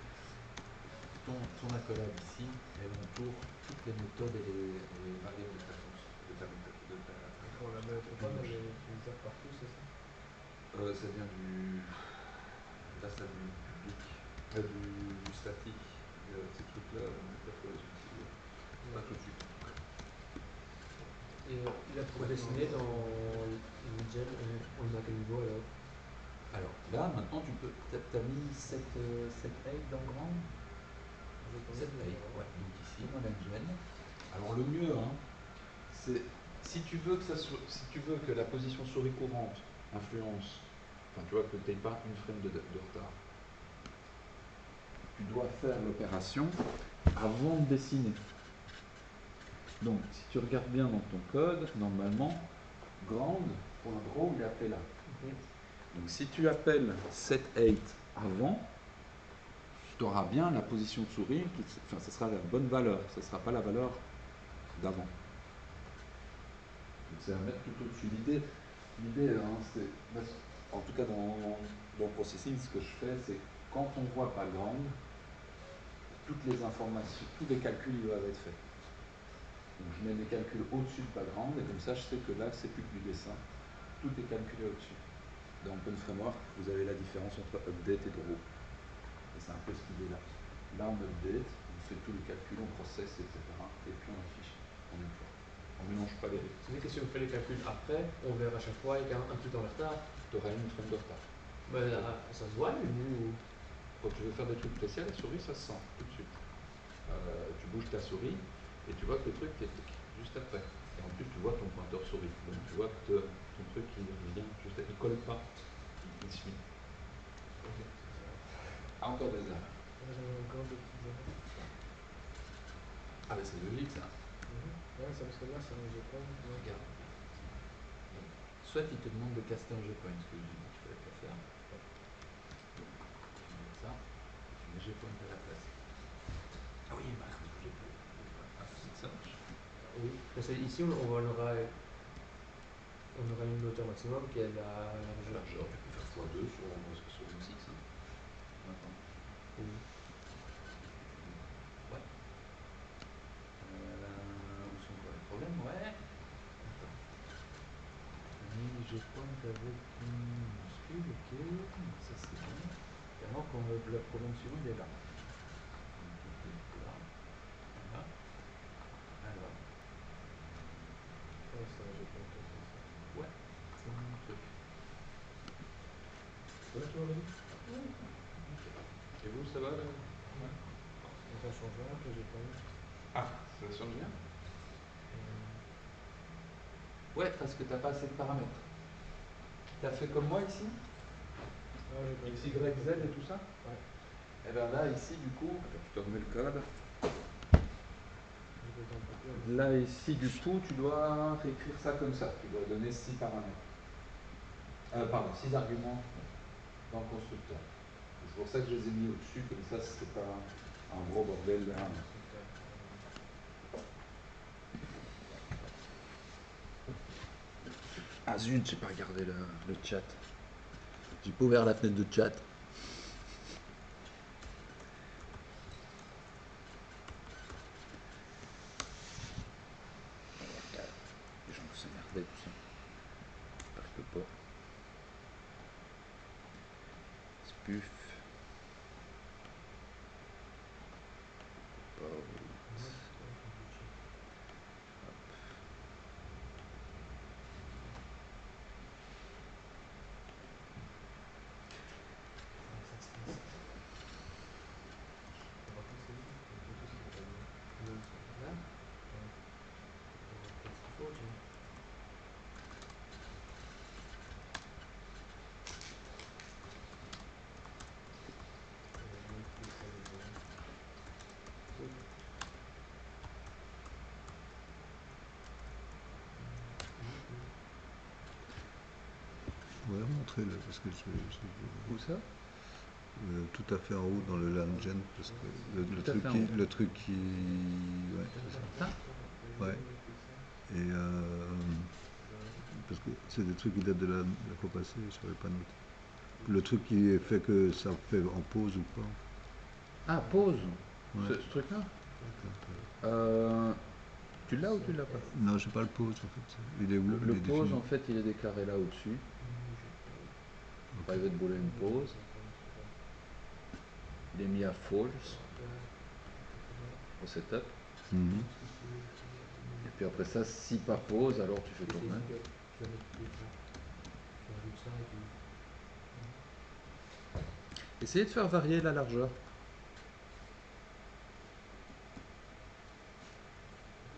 ton accolade ici, elle entoure toutes les méthodes et les variables de ta fonction, On la met pas dans les utilisateurs partout, c'est ça? Ça vient du. Là, ça vient du public, du statique, ces trucs-là, on n'a pas trop les utiliser. Pas tout de suite. Et là, pour dessiner dans Gel, on est à quel niveau alors? Alors là, maintenant, tu peux. T'as mis 7 8 dans le grand 7 8, ouais. Donc ici, dans l'engine. Alors le mieux, hein, c'est si tu veux que la position souris courante influence, enfin tu vois que tu n'aies pas une frame de retard, tu dois faire l'opération avant de dessiner. Donc si tu regardes bien dans ton code, normalement, grande.draw il est appelé là. Donc si tu appelles set8 avant, tu auras bien la position de souris, ce sera la bonne valeur, ce ne sera pas la valeur d'avant. C'est à mettre tout au-dessus. L'idée hein, c'est, en tout cas dans Processing, ce que je fais, c'est quand on voit pas grande, toutes les informations, tous les calculs ils doivent être faits. Donc je mets mes calculs au-dessus de pas grande, et comme ça je sais que là c'est plus que du dessin, tout est calculé au-dessus. Dans Open Framework, vous avez la différence entre update et draw. Et c'est un peu cette idée-là. Là on update, on fait tous les calculs, on processe, etc. Et puis on affiche en une fois. On ne mélange pas les deux. C'est-à-dire que si on fait les calculs après, on verra à chaque fois avec un truc en retard. Tu auras une frame de retard. Mais ça se voit, nous. Quand tu veux faire des trucs précis à la souris, ça se sent tout de suite. Tu bouges ta souris et tu vois que le truc est juste après. Et en plus, tu vois ton pointeur souris. Donc tu vois que ton truc il revient juste après. Il ne colle pas, il suit. Okay. Ah, encore des erreurs. J'avais encore des petites erreurs. Ah, ben c'est logique ça. Ouais, c'est parce que là, c'est un GPoint. Regarde. Soit il te demande de caster un GPoint, ce que je dis, tu peux pas faire. Donc, tu mets ça, tu mets GPoint à la place. Ah oui, bah, GPoint. Ah, ça marche. Oui, parce que ici on aura une hauteur maximum qui est la largeur. Tu peux faire x2 sur M6. Hein. Attends. Oui. Ouais. Où sont quoi les problèmes? Ouais. Attends. GPoint avec minuscule, ok. Ça c'est bon. Et alors quand le problème suivant il est là. Voilà. Alors. Ouais, c'est un GPoint. Ouais, c'est mon truc. Ouais, tu vois, Ouais. Okay. Et vous, ça va là? Ouais. Ça change rien que GPoint. Ah, ça change rien? Ouais, parce que tu n'as pas assez de paramètres. Tu as fait comme moi ici? X, Y, Z et tout ça? Ouais. Et bien là, ici, du coup, je te remets le code. Là, ici, du coup, tu dois réécrire ça comme ça. Tu dois donner 6 paramètres. Pardon, 6 arguments dans le constructeur. C'est pour ça que je les ai mis au-dessus, comme ça, c'est pas un gros bordel là. Ah zut, j'ai pas regardé le chat. J'ai pas ouvert la fenêtre de chat. Les gens vont s'emmerder tout ça. J'espère que pas. Spuf. Ouais, montrez-le, parce que j'ai Où ça? tout à fait en haut dans le Landgen, parce que Tout à fait en haut. le truc qui... Ouais, c'est ça. Ah, Ouais. Et parce que c'est des trucs qui datent de la fois passée, je ne savais pas noter. Le truc qui fait que ça fait en pause ou pas. ah, pause. Ouais. Ce truc-là? Tu l'as ou tu l'as pas? Non, je sais pas le pause en fait. Il est où? Le Il est pause, défini. en fait, il est déclaré là au-dessus. Private boolean pause. Il est mis à false au setup. Mhm. Et puis après ça, si pas pause, alors tu fais tourner. Essayez de faire varier la largeur.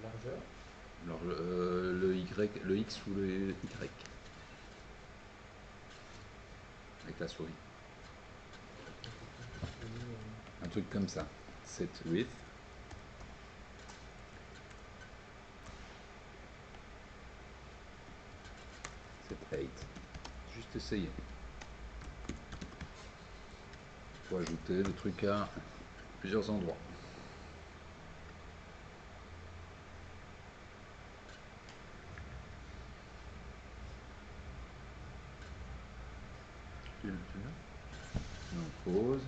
Largeur. Alors, le Y, le X ou le Y avec la souris. Un truc comme ça. Set width. Set height. Juste essayer. Faut ajouter le truc à plusieurs endroits. Tu l'as? On pause.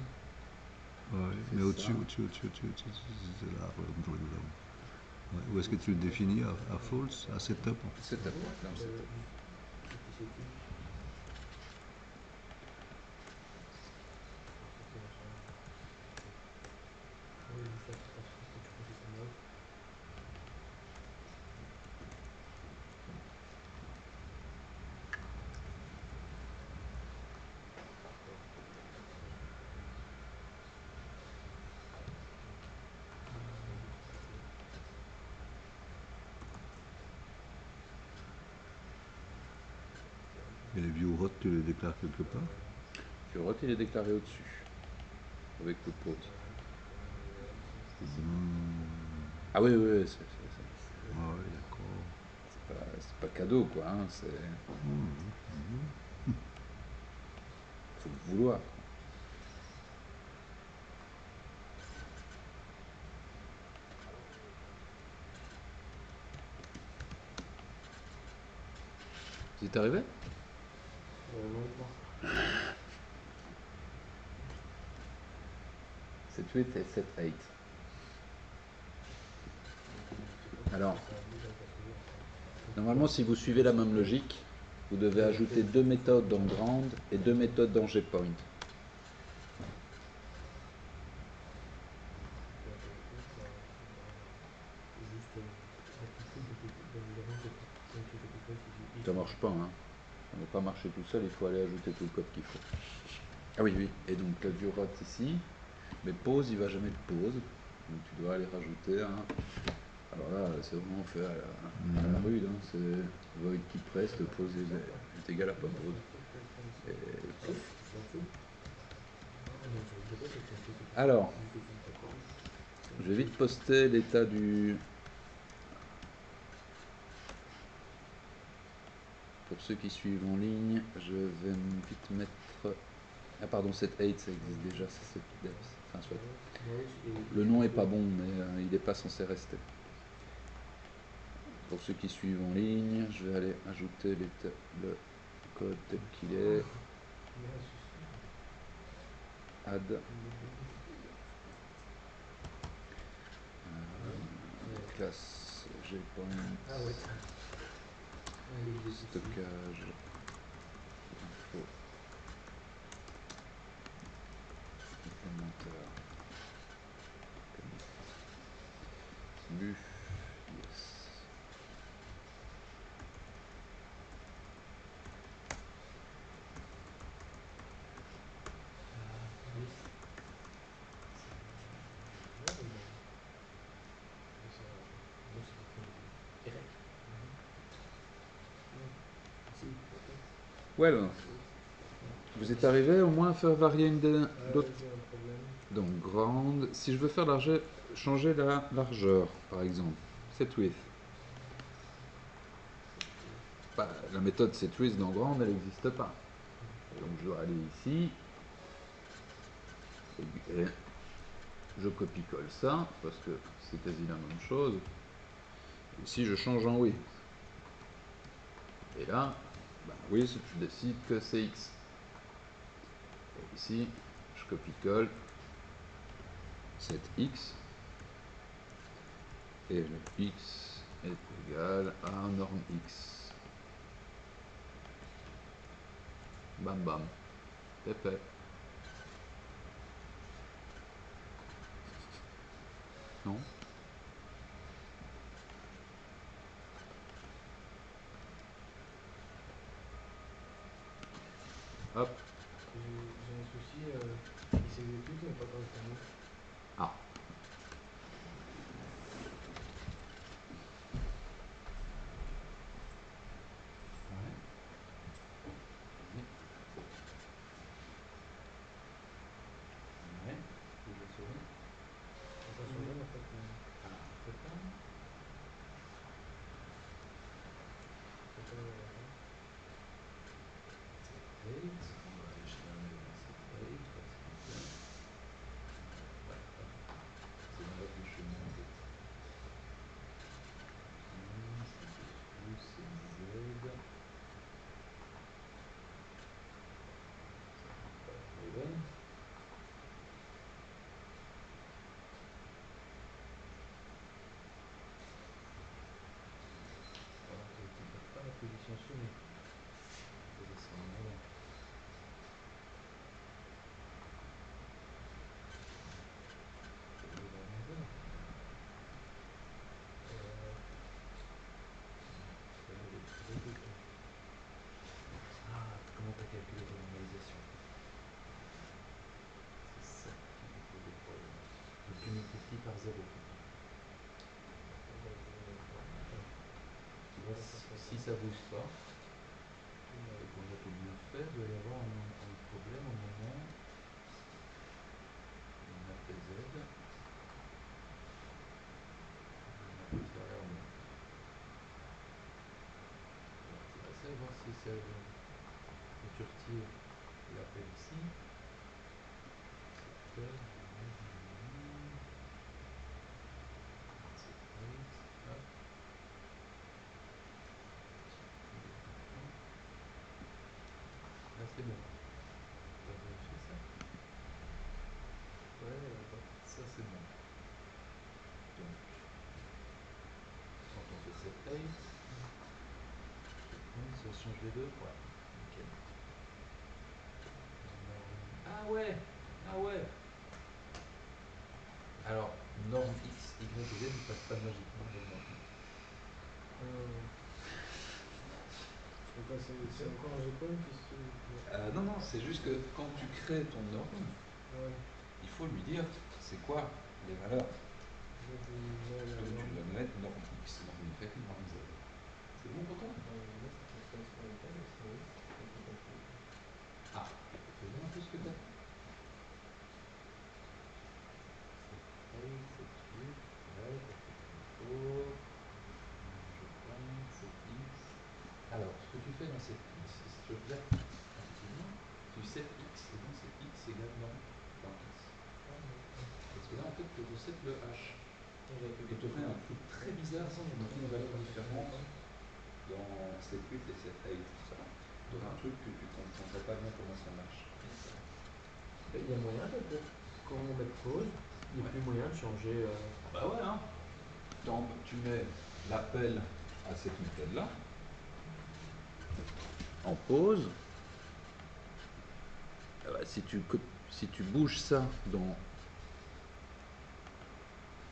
Ouais, C'est mais au-dessus, ça. c'est là. Ouais. Où est-ce que tu le définis à false, à setup? Setup, là en setup. Et les viewrots, tu les déclares quelque part? Viewrot, il est déclaré au-dessus. Avec le pause. Ah oui, oui, oui, Ah oui, d'accord. c'est pas cadeau, quoi. Hein, c'est... faut le vouloir. Vous êtes arrivé? Set width et set height. Alors, normalement, si vous suivez la même logique, vous devez ajouter deux méthodes dans Ground et deux méthodes dans GPoint. Ça marche pas, hein. Ça ne va pas marcher tout seul, il faut aller ajouter tout le code qu'il faut. Ah oui, oui. Et donc le viewrot ici, mais pause, il va jamais de pause. Donc tu dois aller rajouter un. Alors là, c'est vraiment fait à la rude. Hein. C'est void qui presse, le pause est égal à pas pause. Et pouf. Alors, je vais vite poster l'état du. Pour ceux qui suivent en ligne, je vais vite mettre. Ah pardon, cette 8 ça existe déjà, c'est cette depth. Enfin, soit. Le nom est pas bon, mais il n'est pas censé rester. Pour ceux qui suivent en ligne, je vais aller ajouter le code tel qu'il est. Add. Classe GPoint. Stockage. Info. Complémentaire. Buff. Yes. Well, vous êtes arrivé au moins à faire varier une des d'autres. Donc grande. Si je veux faire changer la largeur, par exemple, set width. Bah, la méthode set width dans grande, elle n'existe pas. Et donc je dois aller ici. Et je copie-colle ça, parce que c'est quasi la même chose. Ici, je change en width. Et là, ben, width, je décide que c'est X. Et ici, je copie-colle cette X. Et le X est égal à norme X. Bam bam. Pépé. Non? Hop. J'ai un souci, il s'exécute mais pas correctement. Ah. Ouais. Je souris. Ça survient en fait. Ah, c'est pas. C'est pas Eight. On va aller chercher cette eight parce que c'est dans l'autre chemin en fait. C'est Z. Even. Alors que tu ne perds pas la position soumise. Je vais descendre là. Ah, comment tu as calculé ta normalisation? C'est ça qui me pose des problèmes. Donc tu multiplies par 0. Tu vois, si ça ne bouge pas, et qu'on a tout bien fait, il doit y avoir un problème au moment où on a fait Z. On a fait ça là, on a. Tu vas essayer de voir si c'est. Et tu retires l'appel ici. C'est là, c'est bon. Tu as vérifié ça? Ouais, ça c'est bon. Donc, quand on fait cette taille, ça change les deux? Ouais, nickel. Ah ouais! Ah ouais! Alors, norme X, Y et Z ne passent pas magiquement de norme. C'est quoi, c'est encore un G-point qui se... Non, non, c'est juste que quand tu crées ton norme, Ouais. il faut lui dire c'est quoi les valeurs. Donc, Donc tu dois mettre norme X, norme Y, norme Z. C'est bon pour toi? Ah, tu veux un peu ce que tu as fait? Alors, ce que tu fais dans cette X, si tu regardes effectivement, tu sais X, et donc c'est X égale norme dans X. Parce que là, en fait, tu recètes le H. Et tu aurais un truc très bizarre si tu mettais une valeur différente dans cette 8 et cette 8. Tu aurais un truc que tu ne comprendrais pas bien comment ça marche. Il y a moyen de, quand on met pause, il n'y a plus moyen de changer. Bah ouais, hein. Tu mets l'appel à cette méthode-là en pause. Ah bah, si tu bouges ça dans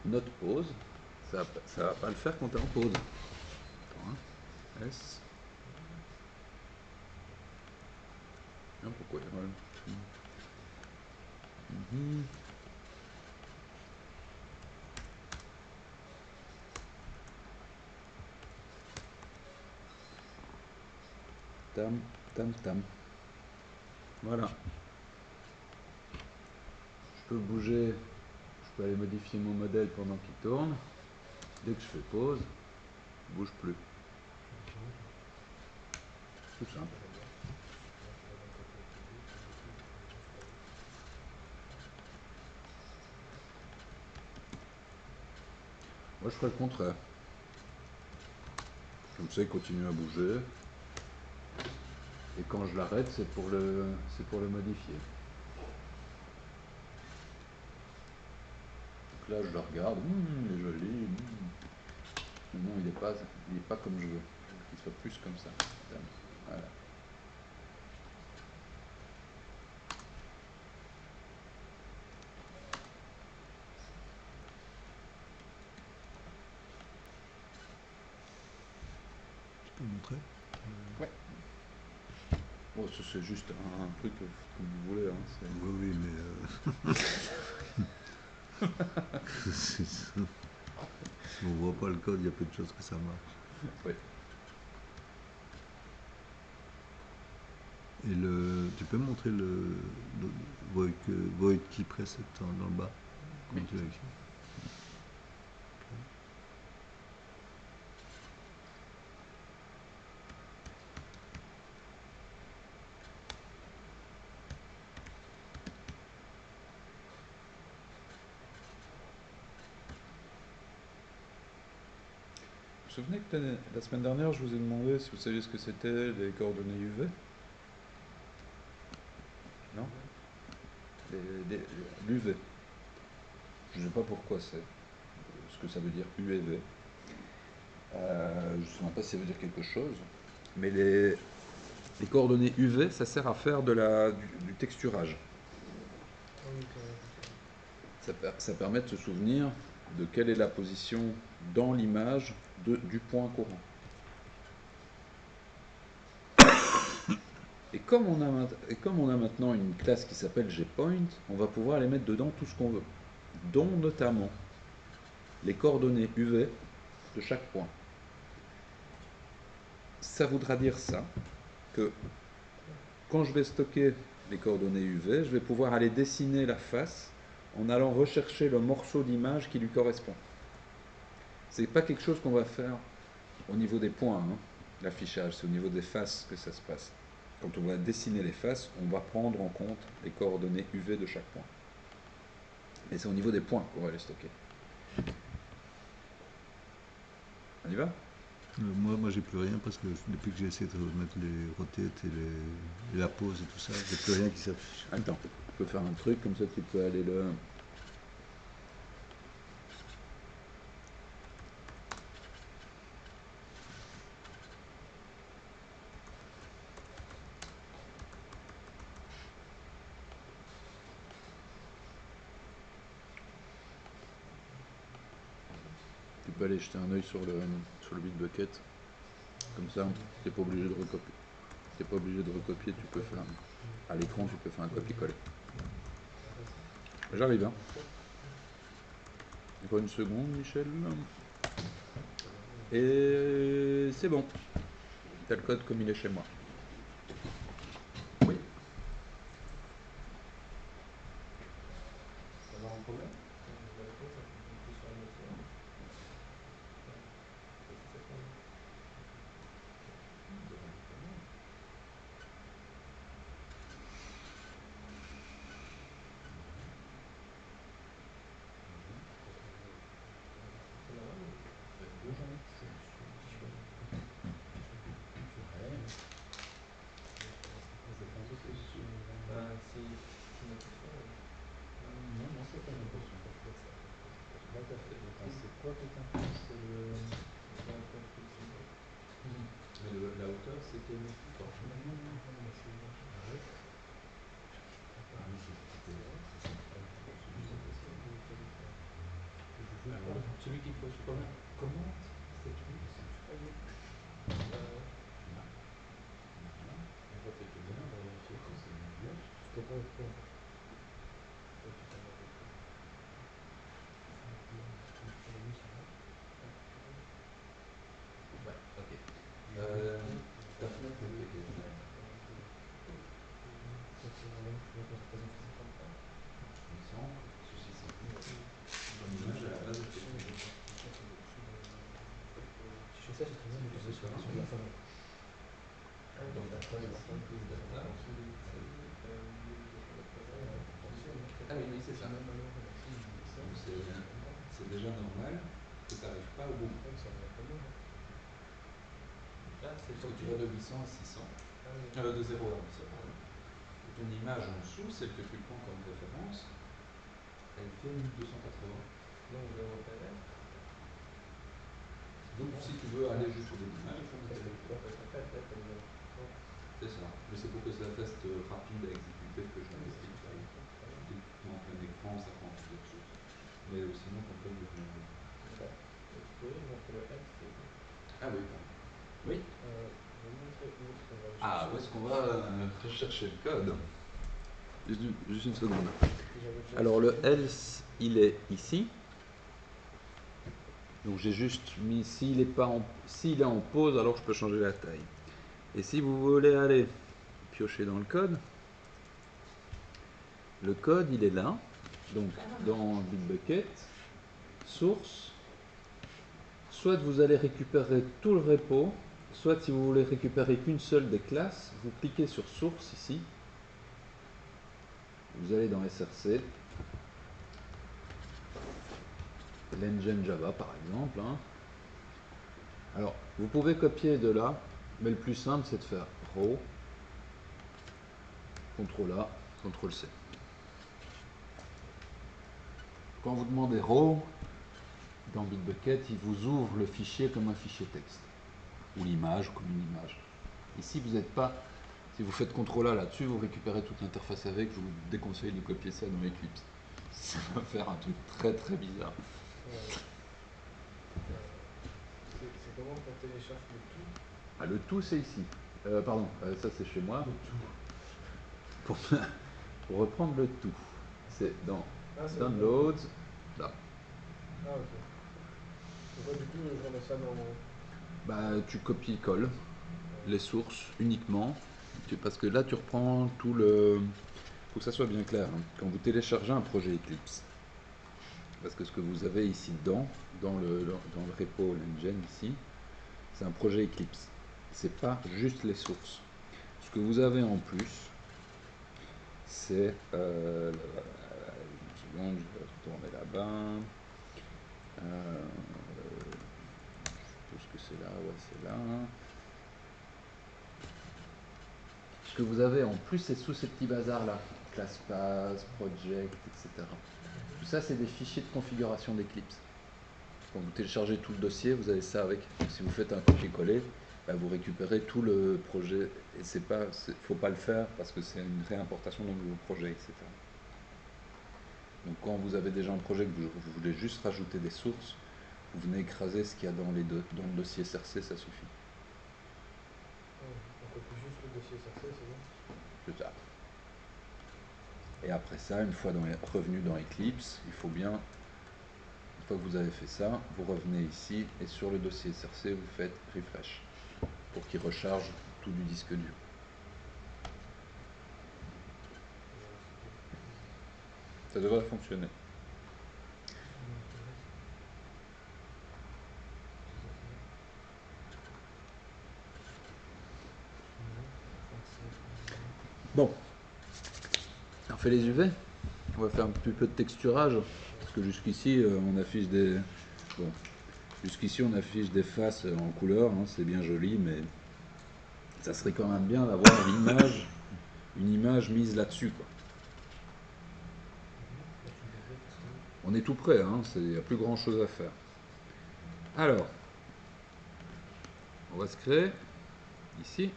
notre pause, ça va pas le faire quand tu es en pause. Attends, hein. S. Ah, pourquoi il y a mal? Tam, tam, tam. Voilà. Je peux bouger, je peux aller modifier mon modèle pendant qu'il tourne. Dès que je fais pause, il ne bouge plus. Tout simple. Moi, je ferais le contraire. Comme ça, il continue à bouger. Et quand je l'arrête, c'est pour le modifier. Donc là, je le regarde. Il est joli. Mais non, il est pas comme je veux. Il soit plus comme ça. Voilà. Tu peux montrer? Ouais. Bon, c'est juste un truc comme vous voulez. Hein, Oui, mais c'est ça. Si on voit pas le code, il y a peu de choses que ça marche. Oui. Et tu peux montrer le void key preset dans le bas? Comment Oui. tu l'as écrit? Vous vous souvenez que la semaine dernière, je vous ai demandé si vous saviez ce que c'était les coordonnées UV? Non? L'UV. Je ne sais pas pourquoi c'est, ce que ça veut dire U et V. Je ne sais même pas si ça veut dire quelque chose. Mais les coordonnées UV, ça sert à faire du texturage. Ça permet de se souvenir de quelle est la position dans l'image du point courant. Et comme on a maintenant une classe qui s'appelle GPoint, on va pouvoir aller mettre dedans tout ce qu'on veut, dont notamment les coordonnées UV de chaque point. Ça voudra dire ça, que quand je vais stocker les coordonnées UV, je vais pouvoir aller dessiner la face en allant rechercher le morceau d'image qui lui correspond. C'est pas quelque chose qu'on va faire au niveau des points, hein, l'affichage, c'est au niveau des faces que ça se passe. Quand on va dessiner les faces, on va prendre en compte les coordonnées UV de chaque point. Et c'est au niveau des points qu'on va les stocker. On y va? Moi j'ai plus rien parce que depuis que j'ai essayé de mettre les rotates et la pause et tout ça, j'ai plus rien qui s'affiche. Attends, tu peux faire un truc comme ça, tu peux aller le... Tu peux aller jeter un œil sur le Bitbucket. Comme ça, tu n'es pas obligé de recopier. Tu n'es pas obligé de recopier, tu peux faire... À l'écran, tu peux faire un copier-coller. J'arrive, hein. Encore une seconde, Michel. Et c'est bon. T'as le code comme il est chez moi. Oui. Ça va en problème? Non, c'est pas une impression. Là, tu as fait. C'est quoi qui t'intéresse? C'est le. Mais la hauteur, c'est TMF fort. Non, arrête. Ah oui, c'était là. Alors, celui qui pose comment s'écrit? Là. On va peut-être bien, on va vérifier que c'est bien. C'était pas écrit en fait. Ouais, ok. Ta fenêtre, elle fait quelle taille? Il me semble que ceci c'est plus. Ton image à la base était plus. Si je fais ça, c'est très bien, mais C'est sur ça. la fin. Dans ta phrase ici, plus data. Ah oui, oui, c'est ça. Donc c'est déjà normal. que ça n'arrive pas au bout. Donc ça va pas mal. Là, c'est Parce que tu vas de 800 à 600, Ah oui. de 0 à 800, pardon. Et ton image en dessous, celle que tu prends comme référence, elle fait 1280. Donc, je vais repérer. Donc si tu veux aller jusqu'au bout de l'image, il faut monter les Ouais, ça fait peut-être comme ça. C'est ça. Mais c'est pour que ça reste rapide à exécuter que je m'investis. En plein écran, ça prend plus de ressources. Mais sinon, ton code devient. Tu peux montrer le L, c'est bon. Ah oui, pardon. Oui. Je vais montrer où est-ce qu'on va le Ah, où chercher. est-ce qu'on va rechercher le code? Juste une seconde. J'avais déjà Alors le essayé. else, il est ici. Donc j'ai juste mis, s'il est en pause, alors je peux changer la taille. Et si vous voulez aller piocher dans le code il est là. Donc dans Bitbucket, source, soit vous allez récupérer tout le repo, soit si vous voulez récupérer qu'une seule des classes, vous cliquez sur source ici. Vous allez dans SRC, l'engine Java par exemple. Alors, vous pouvez copier de là, mais le plus simple c'est de faire row, CTRL A, CTRL C. Quand vous demandez row, dans Bitbucket, il vous ouvre le fichier comme un fichier texte, ou l'image comme une image. Ici, vous n'êtes pas, si vous faites CTRL A là-dessus, vous récupérez toute l'interface avec, je vous déconseille de copier ça dans Eclipse. Ça va faire un truc très très bizarre. C'est comment qu'on télécharge le tout? Ah, le tout c'est ici. Pardon, ça c'est chez moi. Pour reprendre le tout, c'est dans Ah, c'est Downloads, là. Ah, ok. Donc, du coup, je remets ça dans mon. Bah, tu copies-colles les sources uniquement, parce que là tu reprends tout le. Faut que ça soit bien clair, hein. Quand vous téléchargez un projet Eclipse, parce que ce que vous avez ici dedans, dans le repo l'engine ici, c'est un projet Eclipse. C'est pas juste les sources. Ce que vous avez en plus, c'est une seconde, je vais retourner là-bas. Je suppose que c'est là, ouais, c'est là. Ce que vous avez en plus, c'est sous ces petits bazars-là. ClassPath, Project, etc. Tout ça, c'est des fichiers de configuration d'Eclipse. Quand vous téléchargez tout le dossier, vous avez ça avec. Si vous faites un copier-coller, bah, vous récupérez tout le projet. Et c'est pas, faut pas le faire parce que c'est une réimportation d'un nouveau projet, etc. Donc quand vous avez déjà un projet que vous voulez juste rajouter des sources, vous venez écraser ce qu'il y a dans le dossier SRC, ça suffit. On copie juste le dossier SRC, c'est bon? C'est ça. Et après ça, une fois revenu dans Eclipse, il faut bien, une fois que vous avez fait ça, vous revenez ici et sur le dossier SRC, vous faites refresh pour qu'il recharge tout du disque dur. Ça devrait fonctionner. Bon, on fait les UV. On va faire un petit peu de texturage parce que jusqu'ici on affiche des. Bon, jusqu'ici on affiche des faces en couleur, hein, c'est bien joli, mais ça serait quand même bien d'avoir une image mise là-dessus, quoi. On est tout prêt, hein, il n'y a plus grand chose à faire. Alors, on va se créer ici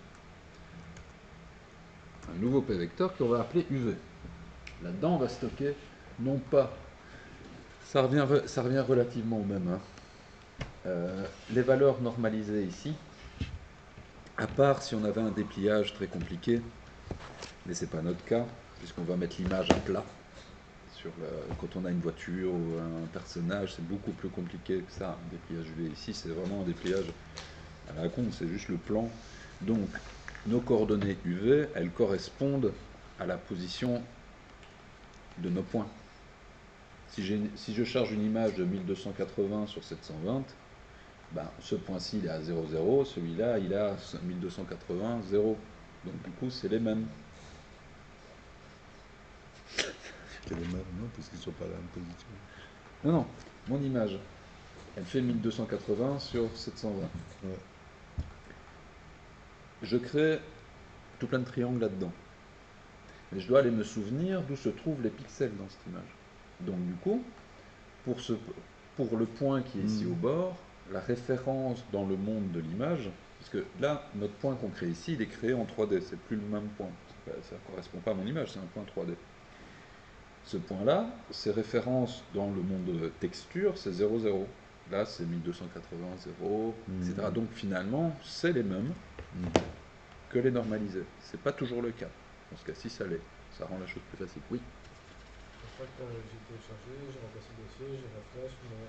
un nouveau P-vector qu'on va appeler UV. Là-dedans, on va stocker non pas, ça revient relativement au même, hein. Les valeurs normalisées ici, à part si on avait un dépliage très compliqué, mais c'est pas notre cas, puisqu'on va mettre l'image à plat. Quand on a une voiture ou un personnage, c'est beaucoup plus compliqué que ça, un dépliage UV. Ici, c'est vraiment un dépliage à la con, c'est juste le plan. Donc, nos coordonnées UV, elles correspondent à la position de nos points. Si je charge une image de 1280 sur 720, ben, ce point-ci il est à 0, 0, celui-là il est à 1280, 0. Donc du coup c'est les mêmes. C'est les mêmes, non, parce qu'ils ne sont pas à la même position. Non, non, mon image. Elle fait 1280 sur 720. Ouais. Je crée tout plein de triangles là-dedans. Et je dois aller me souvenir d'où se trouvent les pixels dans cette image. Donc du coup, pour le point qui est ici au bord, la référence dans le monde de l'image, puisque là, notre point qu'on crée ici, il est créé en 3D, c'est plus le même point. Ça ne correspond pas à mon image, c'est un point 3D. Ce point-là, ses références dans le monde de texture, c'est 0, 0. Là, c'est 1280, 0, etc. Donc finalement, c'est les mêmes que les normalisés. C'est pas toujours le cas. Dans ce cas-ci, ça l'est. Ça rend la chose plus facile. Oui. Une fois que j'ai téléchargé, j'ai remplacé le dossier, j'ai refresh, mais.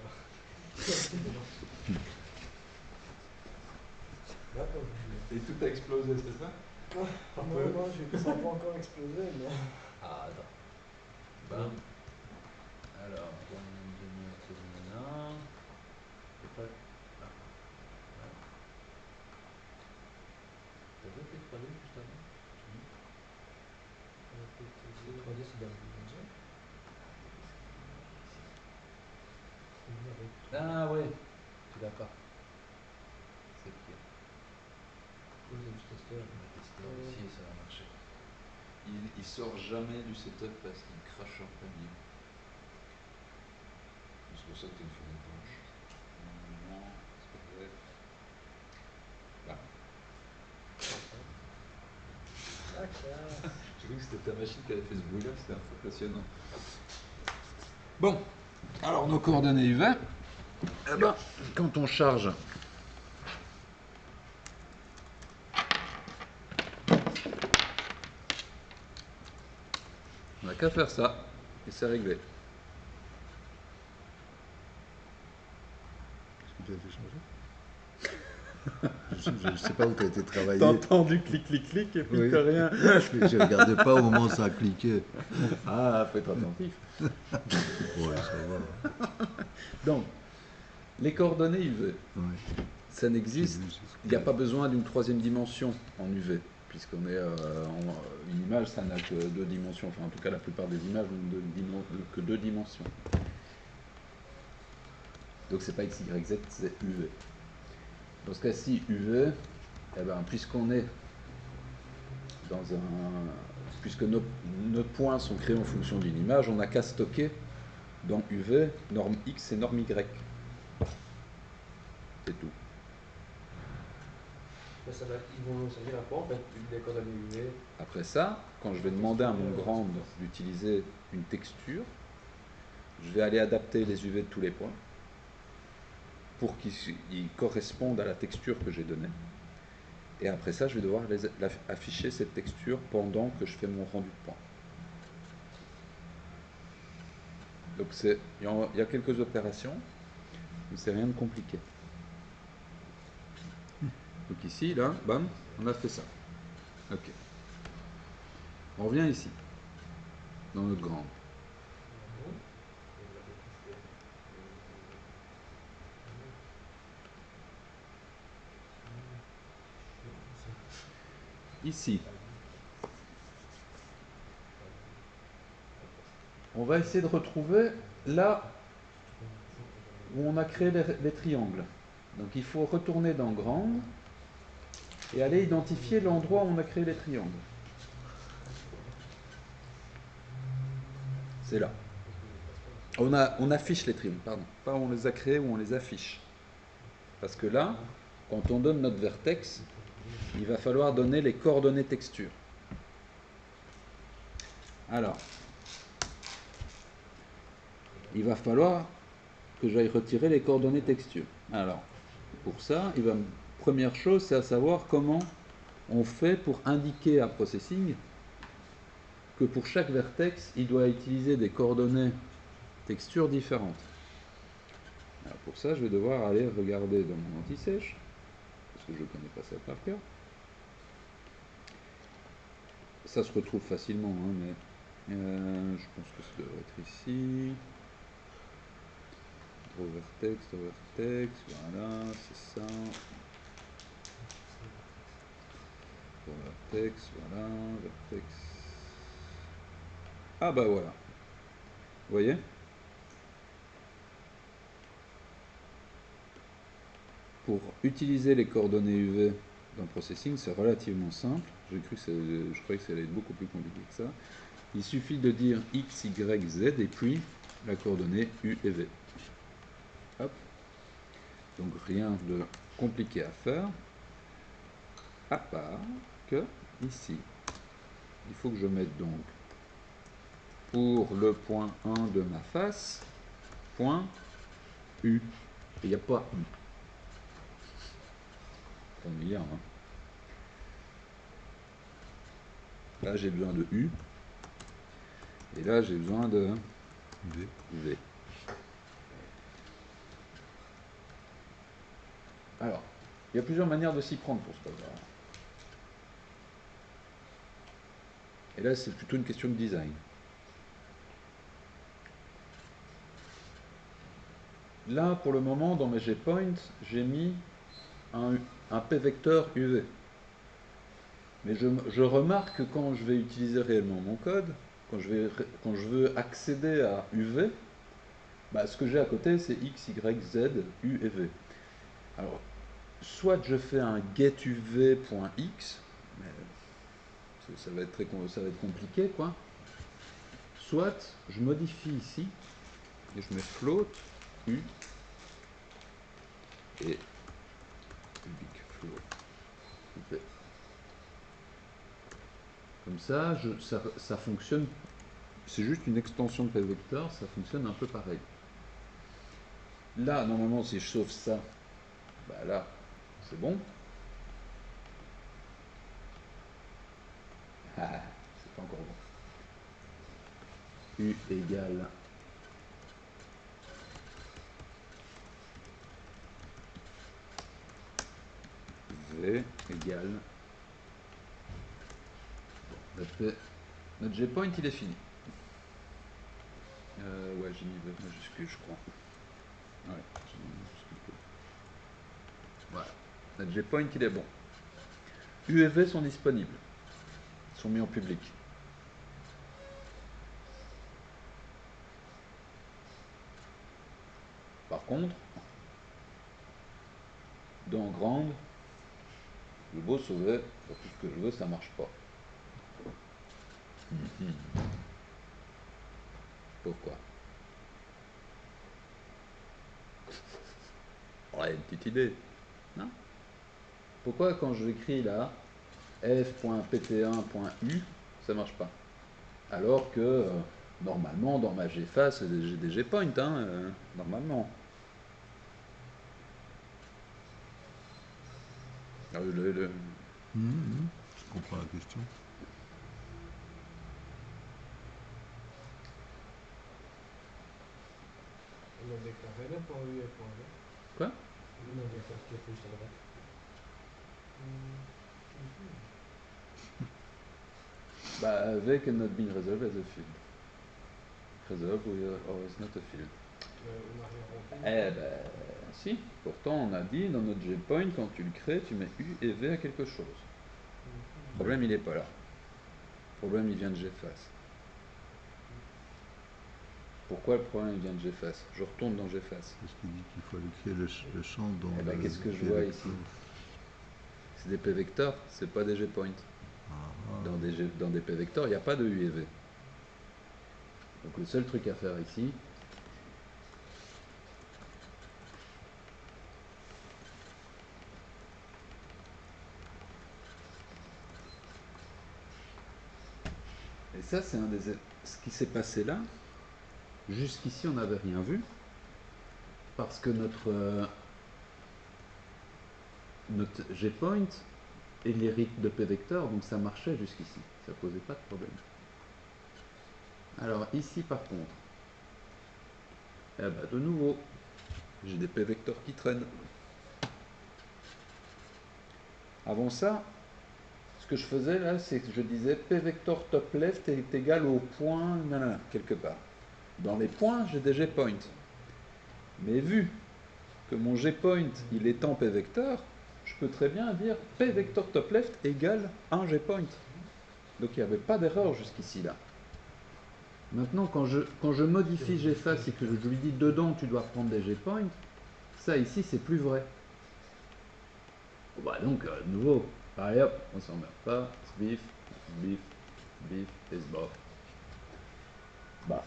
Là, quand je Et tout a explosé, c'est ça? Non, ça n'a pas encore explosé, mais. Ah, attends. Bam. Alors, c'est pas... Ah. Ouais. T'as déjà fait 3D juste avant? le 3D, c'est dans le budget. Ah ouais, tu l'as pas. C'est pire. Oui, c'est du testeur. On va tester ici et ça va marcher. Il sort jamais du setup parce qu'il crache en plein milieu. C'est pour ça que tu as une fenêtre blanche. Non, c'est pas vrai. Là. J'ai cru que c'était ta machine qui avait fait ce bruit-là, c'était impressionnant. Bon, alors nos coordonnées UV, eh ben, quand on charge on n'a qu'à faire ça et c'est réglé. Qu'est-ce que tu as fait changer? Je ne sais pas où tu as été travaillé. T'as entendu clic clic clic et puis Oui. t'as rien. Je ne regardais pas au moment où ça a cliqué. Ah, faut être attentif. Ouais, ça va. Donc, les coordonnées UV, Ouais. ça n'existe. J'ai vu, Il n'y a pas besoin d'une troisième dimension en UV, puisqu'on est une image, ça n'a que deux dimensions. Enfin, en tout cas, la plupart des images n'ont que deux dimensions. Donc, c'est pas X, Y, Z, c'est UV. Dans ce cas-ci, UV, eh ben, puisqu'on est dans un, puisque nos points sont créés en fonction d'une image, on n'a qu'à stocker dans UV norme X et norme Y. C'est tout. Mais ça va, ils vont servir à quoi en fait, les coordonnées UV? Après ça, quand je vais demander à mon grand d'utiliser une texture, je vais aller adapter les UV de tous les points pour qu'ils correspondent à la texture que j'ai donnée. Et après ça, je vais devoir afficher cette texture pendant que je fais mon rendu de point. Donc il y a quelques opérations, mais c'est rien de compliqué. Donc ici, là, bam, on a fait ça. Ok. On revient ici, dans notre grande. Ici, on va essayer de retrouver là où on a créé les triangles. Donc il faut retourner dans grande et aller identifier l'endroit où on a créé les triangles. C'est là. On affiche les triangles, pardon. Pas on les a créés ou on les affiche. Parce que là, quand on donne notre vertex, il va falloir donner les coordonnées texture. Alors, il va falloir que j'aille retirer les coordonnées texture. Alors, pour ça, première chose, c'est à savoir comment on fait pour indiquer à Processing que pour chaque vertex, il doit utiliser des coordonnées texture différentes. Alors pour ça, je vais devoir aller regarder dans mon anti-sèche, parce que je ne connais pas ça par cœur. Ça se retrouve facilement, hein, mais je pense que ça devrait être ici. Draw vertex, voilà, c'est ça. Draw vertex, voilà, vertex. Ah bah voilà. Vous voyez? pour utiliser les coordonnées UV dans Processing, c'est relativement simple. Je croyais que ça allait être beaucoup plus compliqué que ça. Il suffit de dire X, Y, Z et puis la coordonnée U et V. Hop. Donc rien de compliqué à faire, à part que ici, il faut que je mette donc pour le point 1 de ma face, point U. Et il n'y a pas U. C'est ennuyant, hein. Là j'ai besoin de U. Et là j'ai besoin de V. Alors, il y a plusieurs manières de s'y prendre pour ce puzzle. Et là c'est plutôt une question de design. Là, pour le moment, dans mes G-Points, j'ai mis un P-vecteur UV. Mais je remarque que quand je vais utiliser réellement mon code, quand je veux accéder à UV, bah, ce que j'ai à côté, c'est X, Y, Z, U et V. Alors, soit je fais un getUV.x, mais ça va être compliqué, quoi. Soit je modifie ici, et je mets float U et public float V. Comme ça, ça fonctionne, c'est juste une extension de PVector, ça fonctionne un peu pareil. Là, normalement, si je sauve ça, bah là, c'est bon. Ah, c'est pas encore bon. U égale V égale. Bon, notre G-point, il est fini. Ouais, j'ai mis V majuscule, je crois. Ouais, j'ai mis majuscule. Voilà. Notre G-point, il est bon. U et V sont disponibles. Ils sont mis en public. Par contre, dans grande, le beau sauver, pour tout ce que je veux, ça marche pas. Pourquoi? Ouais, une petite idée. Non? Pourquoi quand je l'écris là, f.pt1.u, ça marche pas? Alors que normalement dans ma gface, j'ai des gpoints, hein, normalement. Je comprends la question. On a déclaré le point U et point V. Quoi? Non, il y a pas qui est juste à droite. Bah, V cannot be resolved as a field. Resolved or is not a field. On n'a rien rempli. Eh ben, si. Pourtant, on a dit dans notre Gpoint, quand tu le crées, tu mets U et V à quelque chose. Le problème, il n'est pas là. Le problème, il vient de gface. Pourquoi le problème, il vient de gface? Je retourne dans gface. Parce qu'il dit qu'il faut aller créer le champ dans Eh ben, le qu'est-ce que je P vois vector. ici? C'est des P-vecteurs, c'est pas des Gpoints. Dans des P-vecteurs, il n'y a pas de U et V. Donc le seul truc à faire ici, et ça c'est ce qui s'est passé là. Jusqu'ici on n'avait rien vu, parce que notre Gpoint hérite de P-vecteur, donc ça marchait jusqu'ici, ça posait pas de problème. Alors ici par contre, eh ben, de nouveau, j'ai des P-vecteurs qui traînent. Avant ça, ce que je faisais là, c'est que je disais P-vector top left est égal au point quelque part. Dans les points, j'ai des Gpoints. Mais vu que mon Gpoint, il est en P-vecteur, je peux très bien dire P-vector top left égale un Gpoint. Donc il n'y avait pas d'erreur jusqu'ici là. Maintenant, quand je modifie gface et que je lui dis dedans tu dois prendre des Gpoints, ça ici c'est plus vrai. Bah donc, de nouveau, pareil hop, on s'emmerde pas, bif, bif, bif, et se bof. Baf.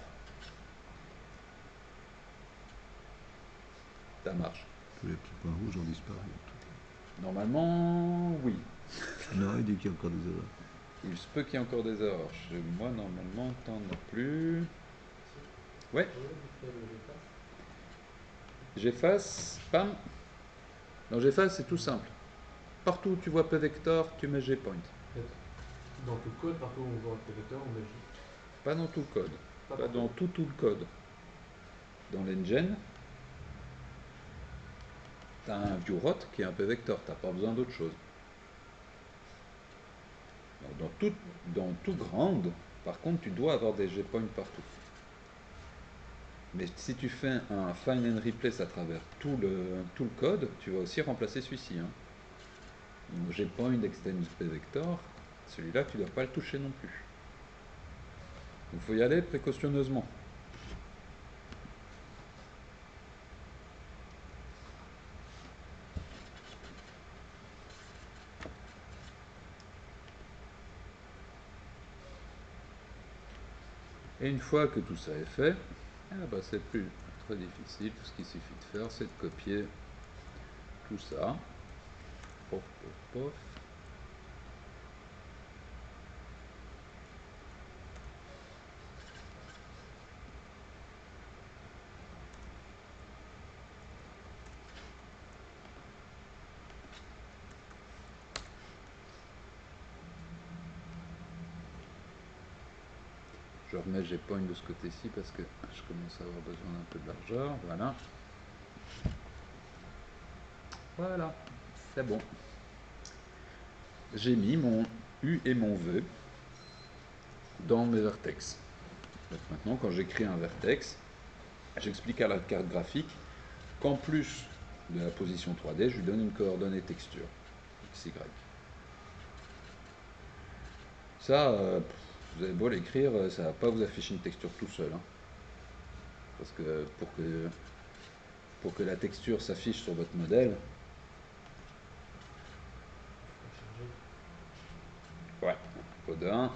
Ça marche. Tous les petits points rouges ont disparu. Normalement, oui. Non, il dit qu'il y a encore des erreurs. Il se peut qu'il y ait encore des erreurs. Chez moi, normalement, t'en as plus. Ouais. J'efface, pam. Non, j'efface, c'est tout simple. Partout où tu vois pvector, tu mets gpoint. Dans tout le code, partout où on voit le vecteur, on met J. Pas dans tout le code. Pas partout. dans tout le code. Dans l'engine, tu as un viewRot qui est un pvector. Tu n'as pas besoin d'autre chose. Dans tout ground, par contre, tu dois avoir des gpoints partout. Mais si tu fais un find and replace à travers tout le code, tu vas aussi remplacer celui-ci. Hein. Donc gpoint extends pvector, celui-là, tu ne dois pas le toucher non plus. Il faut y aller précautionneusement. Et une fois que tout ça est fait, c'est plus très difficile. Tout ce qu'il suffit de faire, c'est de copier tout ça. Pof, pof, pof. Je remets gpoint de ce côté-ci parce que je commence à avoir besoin d'un peu de largeur. Voilà. Voilà, c'est bon. J'ai mis mon U et mon V dans mes vertex. Donc maintenant, quand j'écris un vertex, j'explique à la carte graphique qu'en plus de la position 3D, je lui donne une coordonnée texture, XY. Ça, vous avez beau l'écrire, ça ne va pas vous afficher une texture tout seul. Hein. Parce que pour que la texture s'affiche sur votre modèle, ouais, code 1.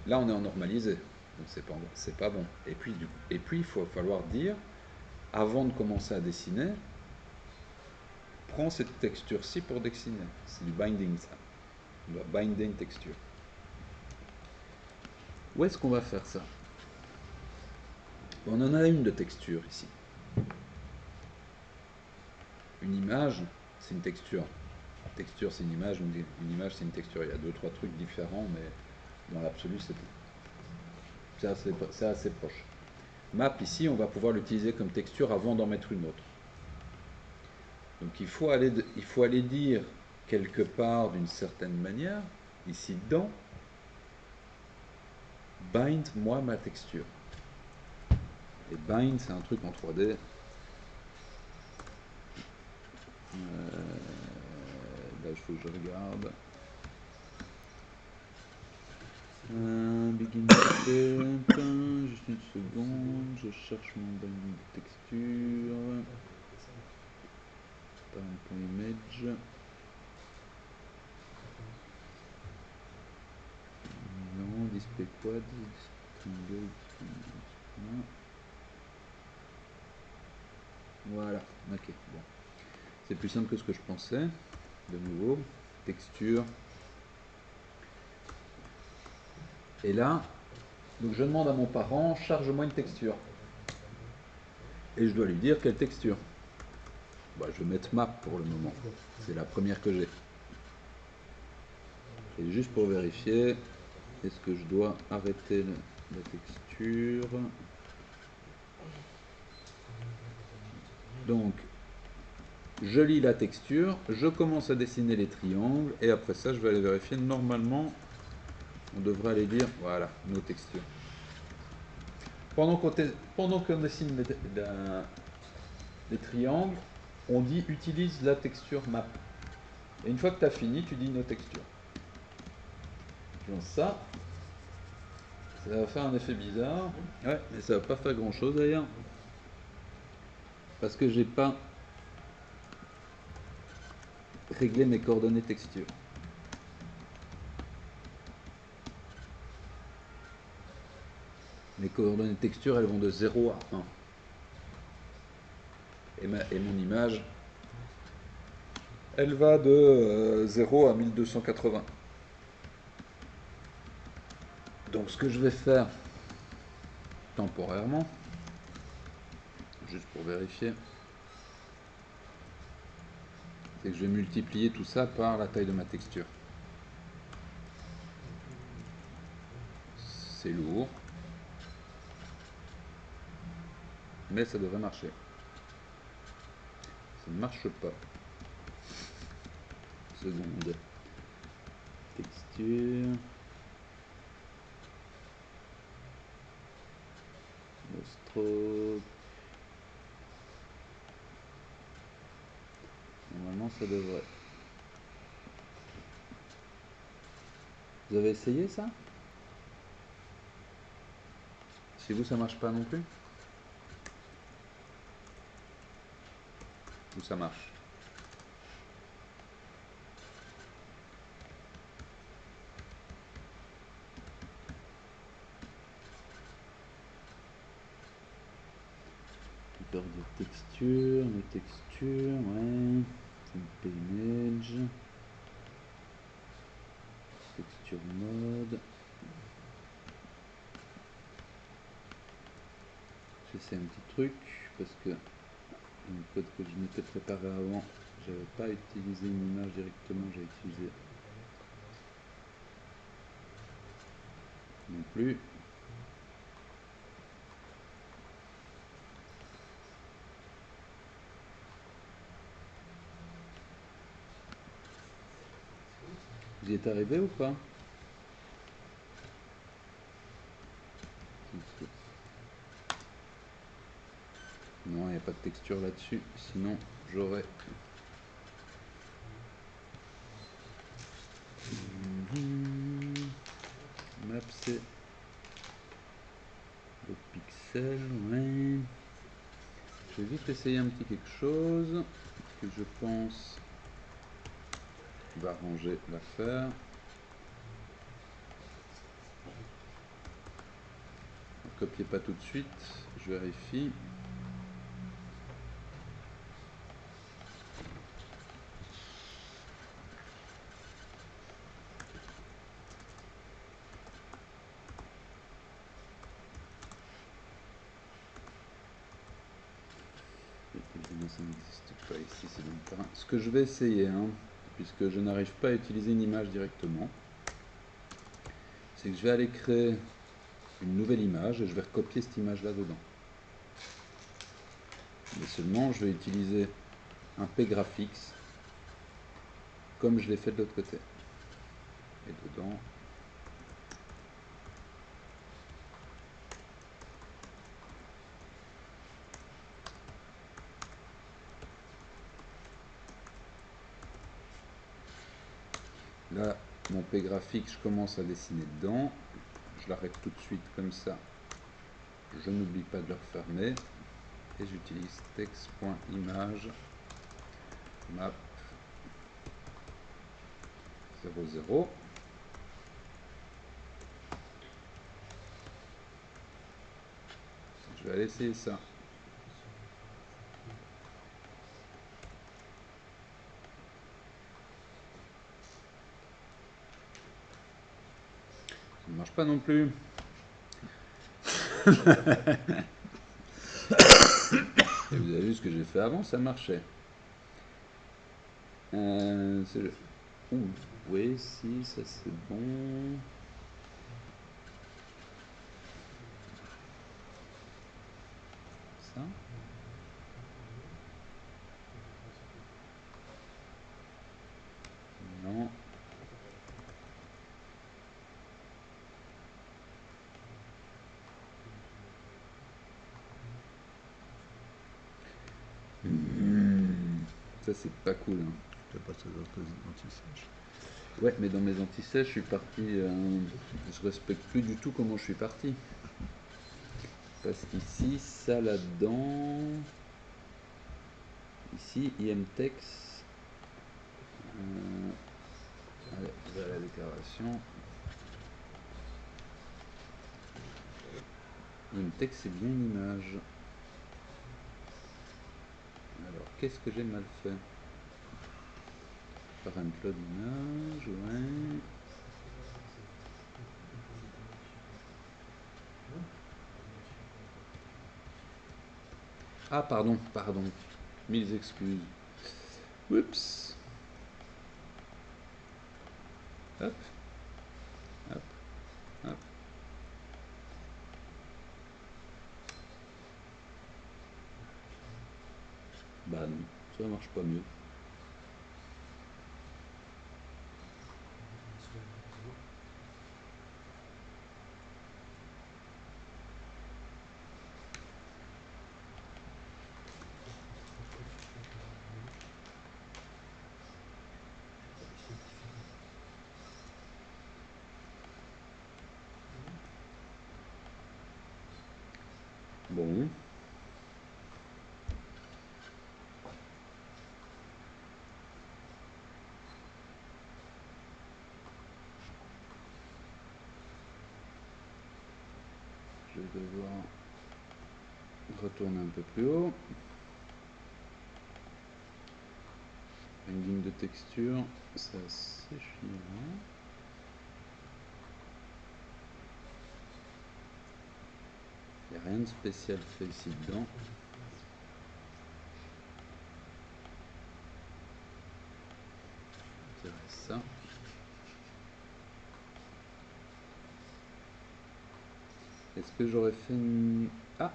Là, on est en normalisé, donc c'est pas bon. Et puis, il faut falloir dire, avant de commencer à dessiner, prends cette texture-ci pour dessiner. C'est du binding, ça. On doit binder une texture. Où est-ce qu'on va faire ça? On en a une de texture ici. Une image, c'est une texture. Une texture, c'est une image. Une image, c'est une texture. Il y a 2-3 trucs différents, mais dans l'absolu, c'est assez proche. Map, ici, on va pouvoir l'utiliser comme texture avant d'en mettre une autre. Donc il faut aller dire quelque part d'une certaine manière, ici dans, bind moi ma texture. Et bind, c'est un truc en 3D. Là, il faut que je regarde. Begin step, juste une seconde, je cherche mon bind texture. Image. Non, display quad, display. Voilà, ok, bon. C'est plus simple que ce que je pensais. De nouveau, texture. Et là, donc je demande à mon parent, charge-moi une texture. Et je dois lui dire quelle texture. Bah, je vais mettre map pour le moment. C'est la première que j'ai. Et juste pour vérifier, est-ce que je dois arrêter la texture? Donc, je lis la texture, je commence à dessiner les triangles, et après ça, je vais aller vérifier. Normalement, on devrait aller dire, voilà, nos textures. Pendant qu'on dessine les triangles, on dit utilise la texture map. Et une fois que tu as fini, tu dis nos textures. Je lance ça. Ça va faire un effet bizarre. Ouais, mais ça va pas faire grand chose d'ailleurs. Parce que j'ai pas régler mes coordonnées texture. Mes coordonnées texture, elles vont de 0 à 1. Et mon image, elle va de 0 à 1280. Donc ce que je vais faire temporairement, juste pour vérifier, c'est que je vais multiplier tout ça par la taille de ma texture. C'est lourd, mais ça devrait marcher. Ça ne marche pas. Seconde. Texture. Stroke. Normalement ça devrait. Vous avez essayé ça? Chez vous ça marche pas non plus? Ou ça marche? Peur de texture, les textures, ouais. C'est une image. Texture mode. J'essaie un petit truc parce que le code que je m'étais préparé avant, j'avais pas utilisé une image directement, j'ai utilisé non plus. Vous y êtes arrivé ou pas? Non, il n'y a pas de texture là-dessus, sinon j'aurais... Map c'est le pixel, ouais. Je vais vite essayer un petit quelque chose que je pense va arranger l'affaire. Ne copiez pas tout de suite, je vérifie. Évidemment, ça n'existe pas ici, c'est dans le terrain. Ce que je vais essayer, puisque je n'arrive pas à utiliser une image directement, c'est que je vais aller créer une nouvelle image et je vais recopier cette image là dedans. Mais seulement je vais utiliser un pGraphics comme je l'ai fait de l'autre côté. Et dedans, là, mon pGraphics, je commence à dessiner dedans. Je l'arrête tout de suite comme ça. Je n'oublie pas de le refermer. Et j'utilise text.image map 00. Je vais aller essayer ça. Ça ne marche pas non plus. Et vous avez vu ce que j'ai fait avant, ça marchait. Oui, si, ça c'est bon. Ça. Non. Ça c'est pas cool. Tu as passé dans tes anti-sèches. Ouais, mais dans mes anti-sèches, je suis parti. Je respecte plus du tout comment je suis parti. Parce qu'ici, ça là-dedans. Ici, IMTeX. Présentation. Une texte, c'est bien une image. Alors, qu'est-ce que j'ai mal fait? Parent load image, ouais. Ah, pardon. Mille excuses. Oups. Hop. Hop. Hop. Bah non, ça marche pas mieux. Bon. Je vais devoir retourner un peu plus haut. Une ligne de texture, ça s'échira. Il n'y a rien de spécial fait ici dedans. Je dirais ça. Est-ce que j'aurais fait une... Ah!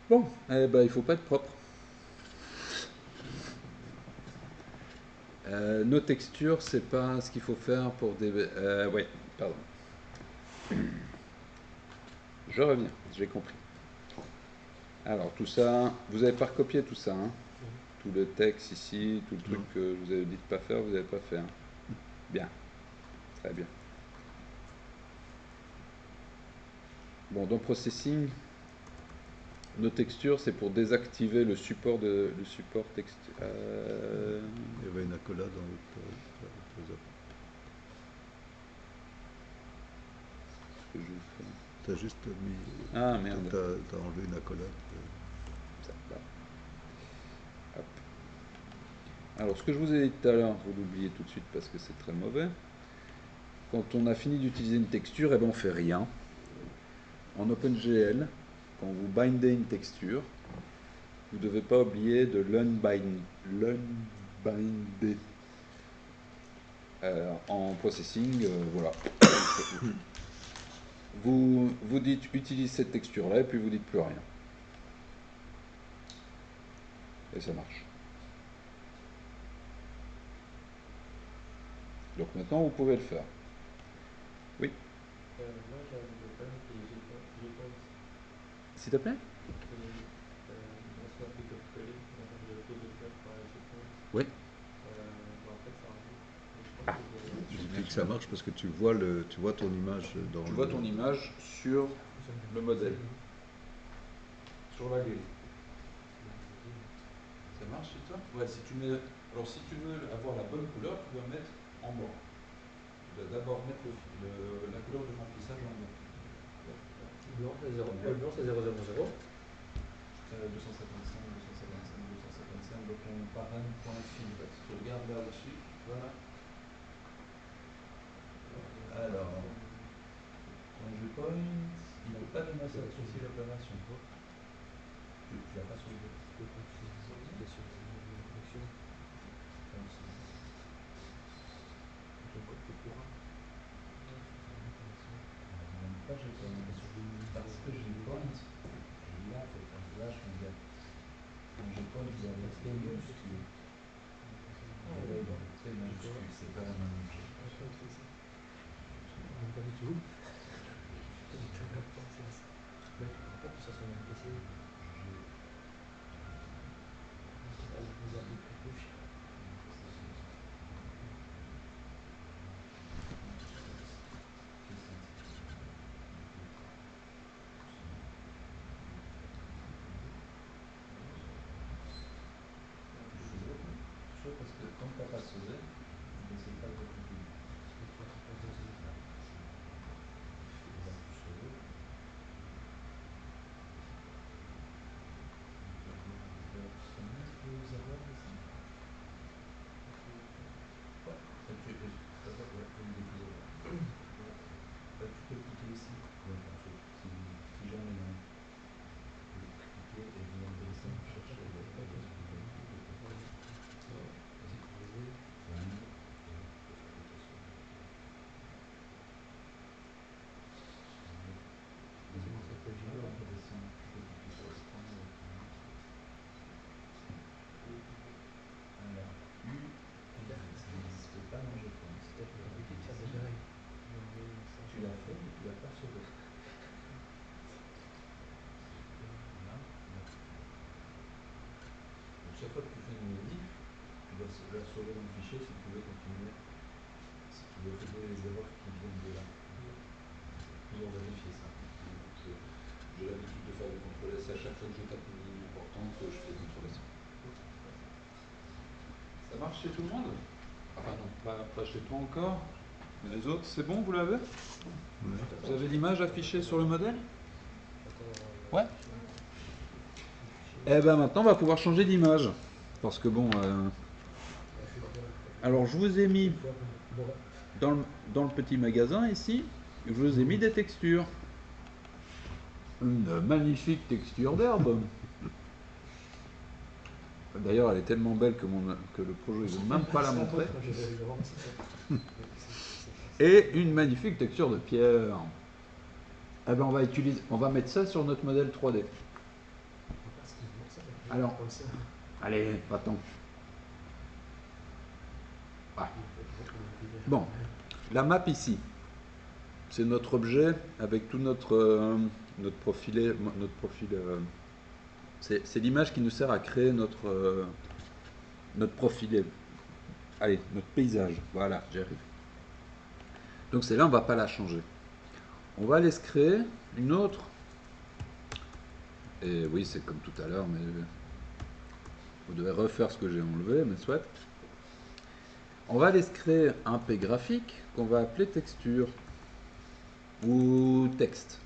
Bon, eh ben, il faut pas être propre. Nos textures, c'est pas ce qu'il faut faire pour des... ouais, pardon. Je reviens, j'ai compris. Alors tout ça, vous n'avez pas recopié tout ça, hein? Tout le texte ici, tout le truc que je vous avais dit de pas faire, vous n'avez pas fait. Hein? Bien, très bien. Bon, dans Processing, nos textures, c'est pour désactiver le support texture. Il y avait une accolade en haut pour Ce que je vais faire. T'as juste mis. Ah merde. T'as enlevé une accolade. Ça va. Hop. Alors, ce que je vous ai dit tout à l'heure, vous l'oubliez tout de suite parce que c'est très mauvais. Quand on a fini d'utiliser une texture, eh ben on fait rien. En OpenGL, quand vous bindez une texture, vous ne devez pas oublier de l'unbinder. En processing, voilà. Vous dites utilise cette texture là et puis vous dites plus rien. Et ça marche. Donc maintenant vous pouvez le faire. Oui. Moi j'ai un problème qui est JPoint. S'il te plaît? On se fait copier-coller, j'ai essayé de le faire par JPoint. Oui. En fait ça rajoute. Je pense que Je dis que ça marche parce que tu vois ton image dans. Tu vois ton image sur le modèle. Sur la grille. Ça marche chez toi? Ouais, si tu mets. Alors si tu veux avoir la bonne couleur, tu dois mettre en blanc. Tu dois d'abord mettre la couleur de remplissage en blanc. Blanc c'est 0. Blanc c'est 0, 0, 0. 255, 255, 255, donc on parent.fil. Si tu regardes là au-dessus, voilà. Alors, ton JPoint, il ne peut pas donner ça sur l'opération. Tu l'as pas sauvé. Pas JPoint. Parce que JPoint, là, faut faire vachement gaffe. Ton JPoint doit être très minuscule. Ouais, il doit être très minuscule, c'est pas la même objet. Pas du tout. Pas du tout la princesse. Mais tu crois pas que ça soit un PC? Vous avez plus touche. Parce que comme tu n'as pas sauvé, c'est pas beaucoup plus. Tu peux cliquer ici. Donc, en fait, si jamais cliquer et venir descendre, chercher tu l'as fait, mais tu l'as pas sauvé. Là, là. Donc, chaque fois que tu fais une modif, tu dois la sauver dans le fichier si tu veux continuer, si tu veux trouver les erreurs qui viennent de là. Toujours vérifier ça. Donc, j'ai l'habitude de faire des contrôles S à chaque fois que je tape une ligne importante, je fais des contrôles S. Ça marche chez tout le monde? Enfin non, pas chez toi encore. Mais les autres, c'est bon, vous l'avez? Vous avez l'image affichée sur le modèle? Ouais. Eh ben maintenant, on va pouvoir changer d'image. Parce que bon... Alors, je vous ai mis dans le petit magasin ici, je vous ai mis des textures. Une magnifique texture d'herbe. D'ailleurs, elle est tellement belle que le projet ne veut même pas la montrer. Et une magnifique texture de pierre. Eh ben, on va mettre ça sur notre modèle 3D. Alors, allez, attends. Ah. Bon, la map ici, c'est notre objet avec tout notre profil. C'est l'image qui nous sert à créer notre profilé. Allez, notre paysage. Voilà, j'y arrive. Donc celle-là, on ne va pas la changer. On va aller se créer une autre. Et oui, c'est comme tout à l'heure, mais vous devez refaire ce que j'ai enlevé, mais soit. On va aller se créer un P graphique qu'on va appeler texture. Ou texte.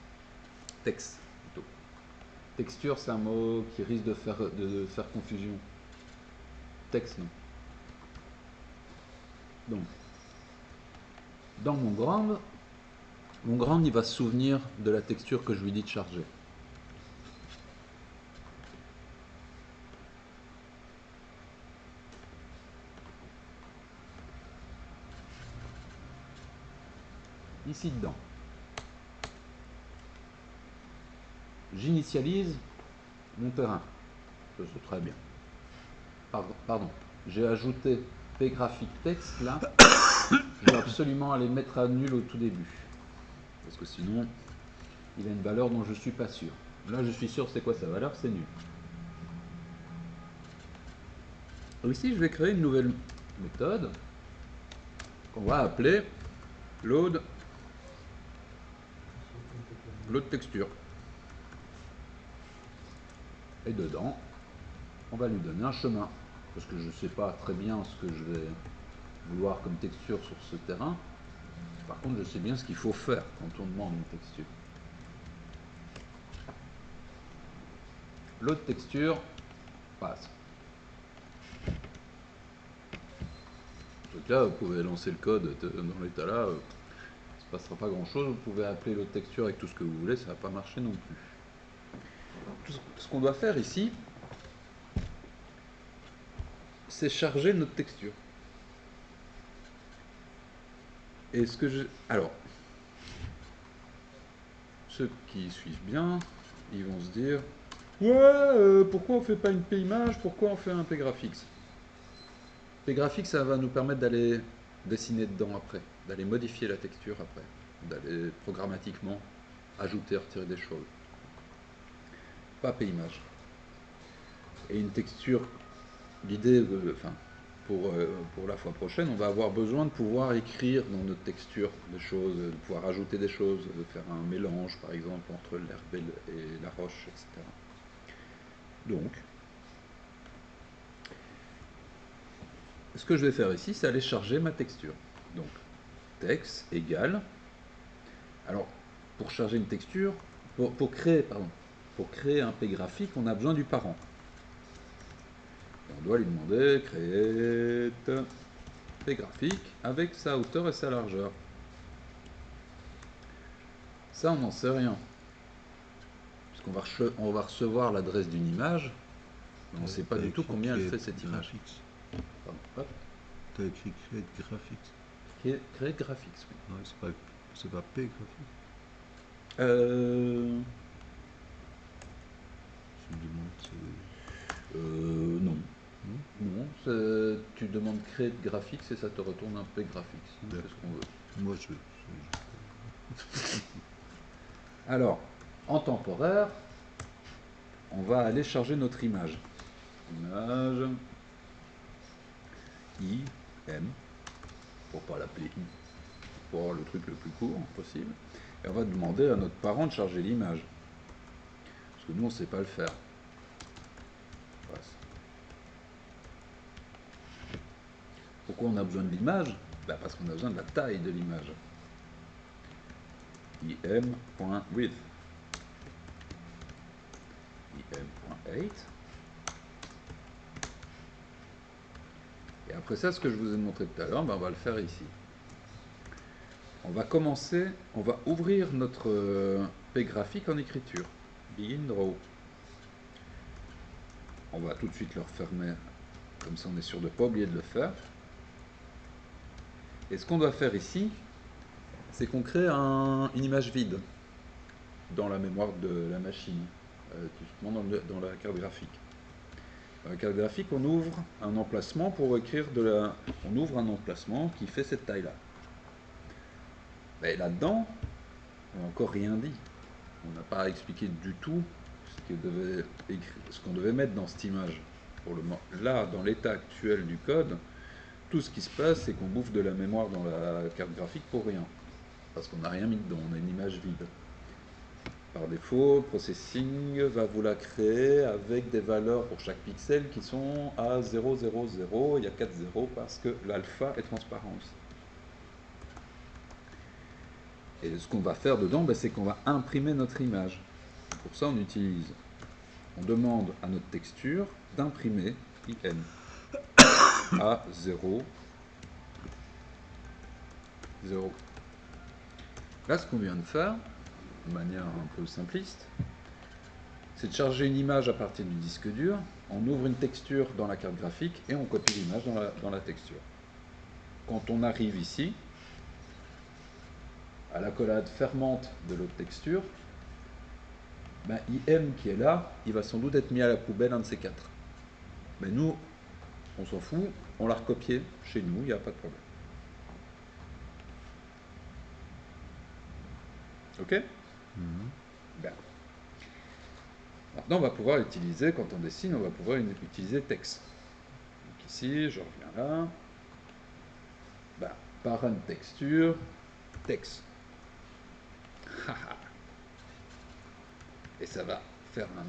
Texte, plutôt. Texture, c'est un mot qui risque de faire confusion. Texte, non. Donc, dans mon grand, il va se souvenir de la texture que je lui dis de charger. Ici dedans. J'initialise mon terrain. Ça, c'est très bien. Pardon. J'ai ajouté P graphique texte là. Je dois absolument aller mettre à nul au tout début. Parce que sinon, il a une valeur dont je ne suis pas sûr. Là, je suis sûr, c'est quoi sa valeur? C'est nul. Ici, je vais créer une nouvelle méthode qu'on va appeler load texture. Et dedans, on va lui donner un chemin. Parce que je ne sais pas très bien ce que je vais vouloir comme texture sur ce terrain. Par contre, je sais bien ce qu'il faut faire quand on demande une texture. L'autre texture passe. Donc là, vous pouvez lancer le code dans l'état là, il ne se passera pas grand chose. Vous pouvez appeler l'autre texture avec tout ce que vous voulez, ça ne va pas marcher non plus. Tout ce qu'on doit faire ici, c'est charger notre texture. Et ce que je... Alors, ceux qui suivent bien, ils vont se dire ouais, pourquoi on fait pas une P-image, pourquoi on fait un P-graphics? P-graphics, ça va nous permettre d'aller dessiner dedans après, d'aller modifier la texture après, d'aller programmatiquement ajouter, retirer des choses. Pas P-image. Et une texture, l'idée, enfin, pour la fois prochaine, on va avoir besoin de pouvoir écrire dans notre texture des choses, de pouvoir ajouter des choses, de faire un mélange par exemple entre l'herbe et la roche, etc. Donc, ce que je vais faire ici, c'est aller charger ma texture. Donc, texte égale. Alors, pour charger une texture, pour créer un P graphique, on a besoin du parent. Et on doit lui demander create P graphique avec sa hauteur et sa largeur. Ça, on n'en sait rien. Puisqu'on va recevoir l'adresse d'une image, mais on ne sait pas du tout combien elle fait cette image. Pardon, tu as écrit create graphics. Create graphics, oui. Ouais, c'est pas P graphique. Je me demande, Non. Non, tu demandes create graphics et ça te retourne un P graphics. C'est ce qu'on veut. moi je Alors, en temporaire, on va aller charger notre image. Image IM, pour pas l'appeler I, pour avoir le truc le plus court possible. Et on va demander à notre parent de charger l'image. Parce que nous, on ne sait pas le faire. Pourquoi on a besoin de l'image? Parce qu'on a besoin de la taille de l'image. im.width. im.8. Et après ça, ce que je vous ai montré tout à l'heure, on va le faire ici. On va commencer, on va ouvrir notre P graphique en écriture. Begin Draw. On va tout de suite le refermer, comme ça on est sûr de ne pas oublier de le faire. Et ce qu'on doit faire ici, c'est qu'on crée une image vide dans la mémoire de la machine, typiquement dans la carte graphique. Dans la carte graphique, on ouvre un emplacement pour écrire on ouvre un emplacement qui fait cette taille-là. Mais là-dedans, on n'a encore rien dit. On n'a pas expliqué du tout ce qu'on devait mettre dans cette image. Là, dans l'état actuel du code, tout ce qui se passe, c'est qu'on bouffe de la mémoire dans la carte graphique pour rien. Parce qu'on n'a rien mis dedans, on a une image vide. Par défaut, Processing va vous la créer avec des valeurs pour chaque pixel qui sont à 0, 0, 0. Il y a 4 zéros parce que l'alpha est transparent aussi. Et ce qu'on va faire dedans, c'est qu'on va imprimer notre image. Pour ça, on demande à notre texture d'imprimer IM à 0, 0. Là, ce qu'on vient de faire, de manière un peu simpliste, c'est de charger une image à partir du disque dur, on ouvre une texture dans la carte graphique et on copie l'image dans la texture. Quand on arrive ici, à l'accolade fermante de l'autre texture, IM qui est là, il va sans doute être mis à la poubelle, un de ces quatre. Mais nous, on s'en fout, on l'a recopié chez nous, il n'y a pas de problème. Ok? Bien. Maintenant, on va pouvoir utiliser, quand on dessine, on va pouvoir utiliser text. Donc ici, je reviens là. Parent texture, text. Et ça va faire un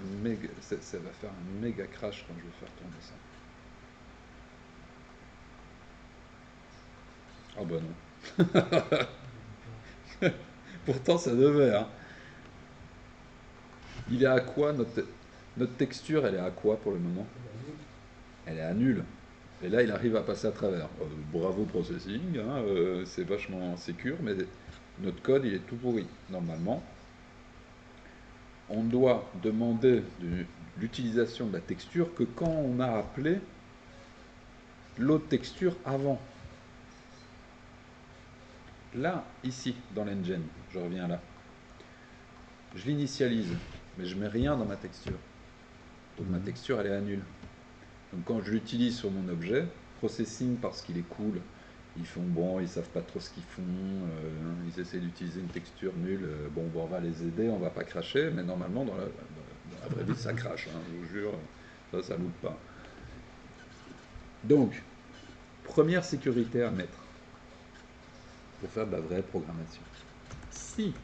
méga crash quand je vais faire tourner ça. Ah bah non. Pourtant ça devait, hein. Il est à quoi notre texture, elle est à quoi pour le moment? Elle est à nul. Et là il arrive à passer à travers. Bravo Processing, hein, c'est vachement sécure, mais notre code il est tout pourri. Normalement, on doit demander l'utilisation de la texture que quand on a appelé l'autre texture avant. Là, ici, dans l'engine, je reviens là. Je l'initialise, mais je mets rien dans ma texture. Donc ma texture, elle est à nul. Donc quand je l'utilise sur mon objet, Processing, parce qu'il est cool, ils font bon, ils savent pas trop ce qu'ils font, ils essaient d'utiliser une texture nulle, on va les aider, on va pas cracher, mais normalement dans la vraie vie ça crache, hein, je vous jure, ça loupe pas. Donc, première sécurité à mettre pour faire de la vraie programmation. Si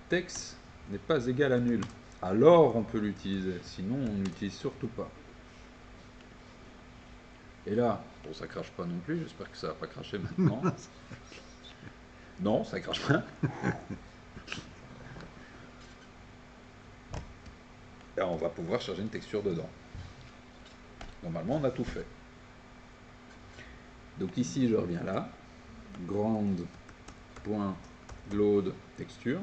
text n'est pas égal à nul, alors on peut l'utiliser, sinon on n'utilise surtout pas. Et là, bon, ça crache pas non plus, j'espère que ça va pas cracher maintenant. Non, ça crache pas. Et on va pouvoir charger une texture dedans. Normalement, on a tout fait. Donc ici, je reviens là. Ground.load texture.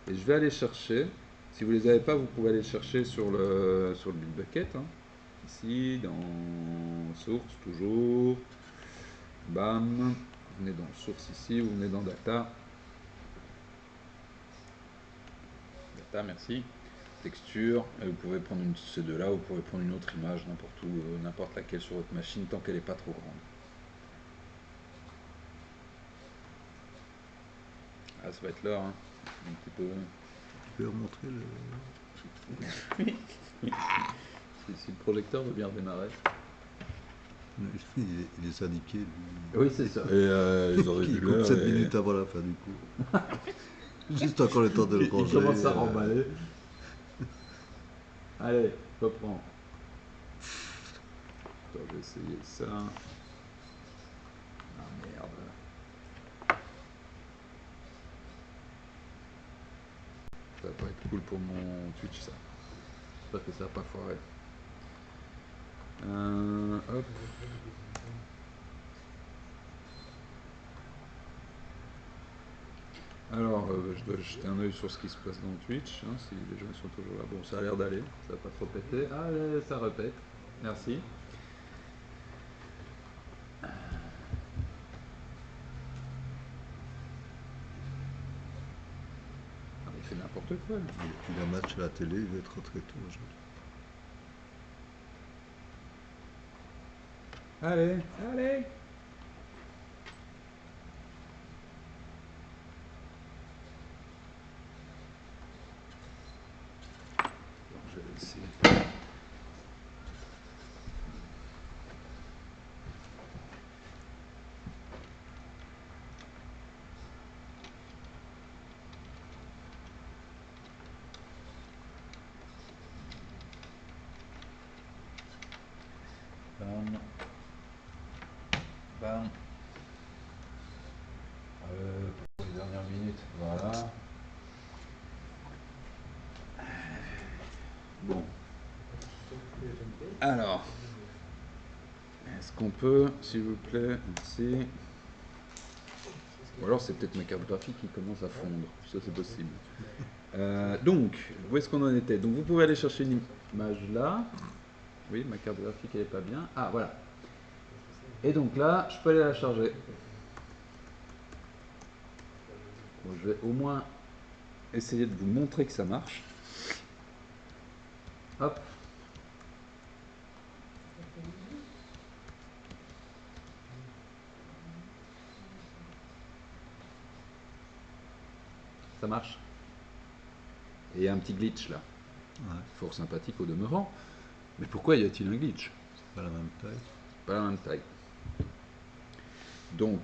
Et je vais aller chercher. Si vous ne les avez pas, vous pouvez aller chercher sur le Bitbucket. Hein. Ici, dans Source, toujours. Bam. Vous venez dans Source ici, vous venez dans Data. Data, merci. Texture. Et vous pouvez prendre ces deux-là, vous pouvez prendre une autre image, n'importe où, n'importe laquelle sur votre machine, tant qu'elle n'est pas trop grande. Ah, ça va être l'heure, hein. Un petit peu. Tu peux remontrer le. Si le projecteur veut bien redémarrer. Il est syndiqué, lui. Oui, c'est ça. Et ils auraient Il dû coupe l'heure 7 et- minutes avant la fin du coup. Juste encore le temps de le Il ranger. commence à remballer. Allez, reprends. Attends, je vais essayer ça. Ah merde. Ça va pas être cool pour mon Twitch, ça. J'espère que ça va pas foirer. Hop. Alors, je dois jeter un œil sur ce qui se passe dans Twitch, hein, si les gens sont toujours là. Bon, ça a l'air d'aller, ça va pas trop péter. Ah, ça répète. Merci. Ah, il fait n'importe quoi. Lui. Il a un match à la télé, il va être très tôt aujourd'hui. Allez, allez. Je vais essayer. Bam. Bam. Pour les dernières minutes, voilà. Bon. Alors, est-ce qu'on peut, s'il vous plaît, merci. Ou alors c'est peut-être ma carte graphique qui commence à fondre, ça c'est possible. Donc, où est-ce qu'on en était? Donc vous pouvez aller chercher une image là. Oui, ma carte graphique elle est pas bien. Ah voilà. Et donc là, je peux aller la charger. Bon, je vais au moins essayer de vous montrer que ça marche. Hop. Ça marche. Et il y a un petit glitch là. Ouais, Fort sympathique au demeurant. Mais pourquoi y a-t-il un glitch? c'est pas la même taille. Pas la même taille. Donc,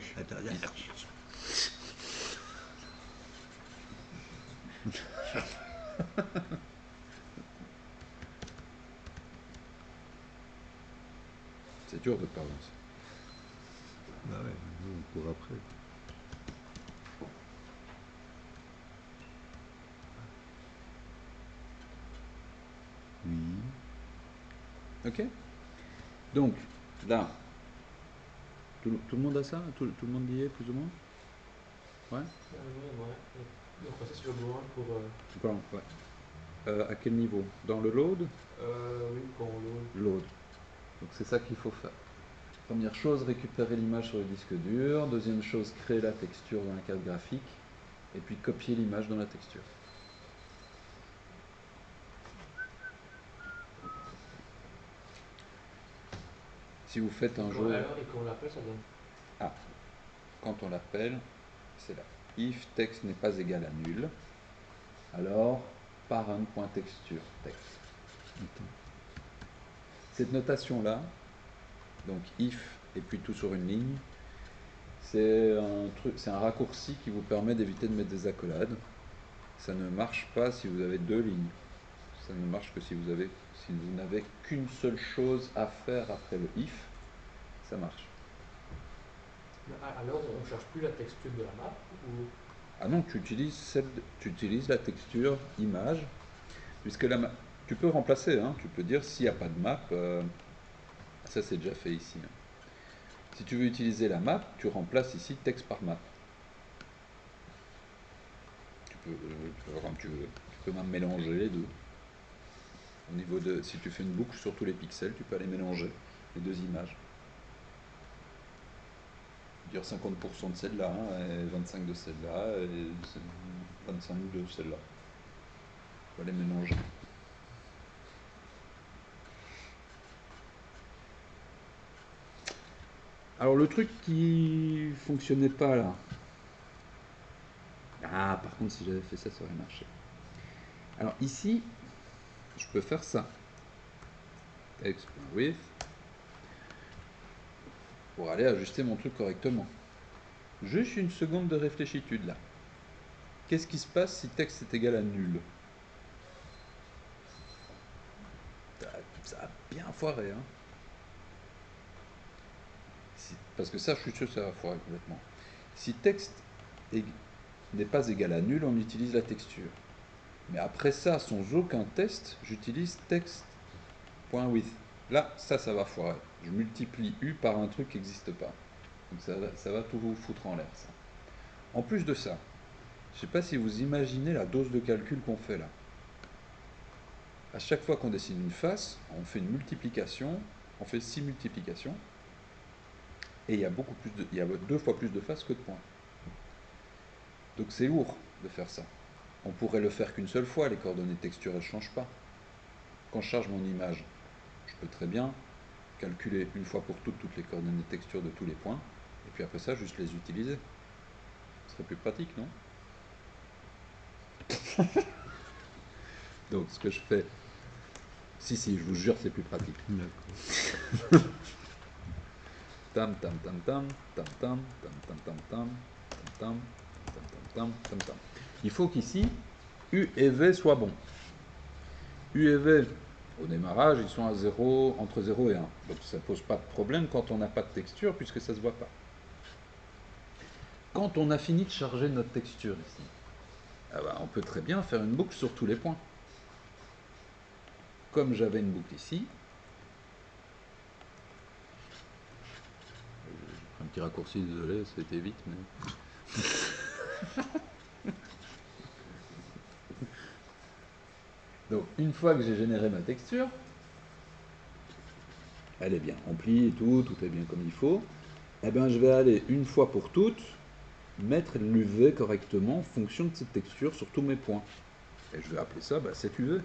c'est dur de parler. Bah ouais, nous on court après. Oui. Ok. Donc, là, tout le monde a ça? Tout le monde y est, plus ou moins? Ouais. On passait sur le ground pour. Ground, ouais. À quel niveau? Dans le load? Oui, quand on load. Load. Donc c'est ça qu'il faut faire. Première chose, récupérer l'image sur le disque dur. Deuxième chose, créer la texture dans la carte graphique. Et puis copier l'image dans la texture. Si vous faites un jeu... Alors, et quand on l'appelle, ça donne. Ah, quand on l'appelle, c'est là. If text n'est pas égal à nul, alors parent.texture text. Cette notation-là, donc if et puis tout sur une ligne, c'est un raccourci qui vous permet d'éviter de mettre des accolades. Ça ne marche pas si vous avez deux lignes. Ça ne marche que si vous n'avez qu'une seule chose à faire après le if, ça marche. Alors, on ne cherche plus la texture de la map ou... Ah non, tu utilises la texture image, puisque tu peux remplacer, hein, tu peux dire s'il n'y a pas de map, ça c'est déjà fait ici. Hein. Si tu veux utiliser la map, tu remplaces ici texte par map. Tu peux comme tu veux. Tu peux même mélanger les deux. Au niveau de, si tu fais une boucle sur tous les pixels, tu peux aller mélanger les deux images. Dire 50% de celle-là, et 25% de celle-là, et 25% de celle-là. Tu peux les mélanger. Alors le truc qui fonctionnait pas là. Ah, par contre, si j'avais fait ça, ça aurait marché. Alors ici, je peux faire ça. Text.width pour aller ajuster mon truc correctement. Juste une seconde de réfléchitude là. Qu'est-ce qui se passe si texte est égal à nul? Ça a bien foiré, hein. Parce que ça, je suis sûr que ça va foirer complètement. Si texte n'est pas égal à nul, on utilise la texture. Mais après ça, sans aucun test, j'utilise text.width. Là, ça va foirer. Je multiplie U par un truc qui n'existe pas. Donc ça va tout vous foutre en l'air, ça. En plus de ça, je ne sais pas si vous imaginez la dose de calcul qu'on fait là. À chaque fois qu'on dessine une face, on fait une multiplication, on fait 6 multiplications, et il y a il y a 2 fois plus de faces que de points. Donc c'est lourd de faire ça. On pourrait le faire qu'une seule fois, les coordonnées texture elles ne changent pas. Quand je charge mon image, je peux très bien calculer une fois pour toutes les coordonnées texture de tous les points, et puis après ça, juste les utiliser. Ce serait plus pratique, non? Donc ce que je fais, si, je vous jure, c'est plus pratique. D'accord. Tam tam tam tam tam tam tam tam tam tam tam tam tam tam. Il faut qu'ici U et V soient bons. U et V au démarrage, ils sont à 0, entre 0 et 1. Donc ça ne pose pas de problème quand on n'a pas de texture puisque ça ne se voit pas. Quand on a fini de charger notre texture ici, ah bah, on peut très bien faire une boucle sur tous les points. Comme j'avais une boucle ici, un petit raccourci, désolé, ça a été vite, mais... Donc, une fois que j'ai généré ma texture, elle est bien remplie et tout est bien comme il faut, eh bien, je vais aller, une fois pour toutes, mettre l'UV correctement en fonction de cette texture sur tous mes points. Et je vais appeler ça cet UV.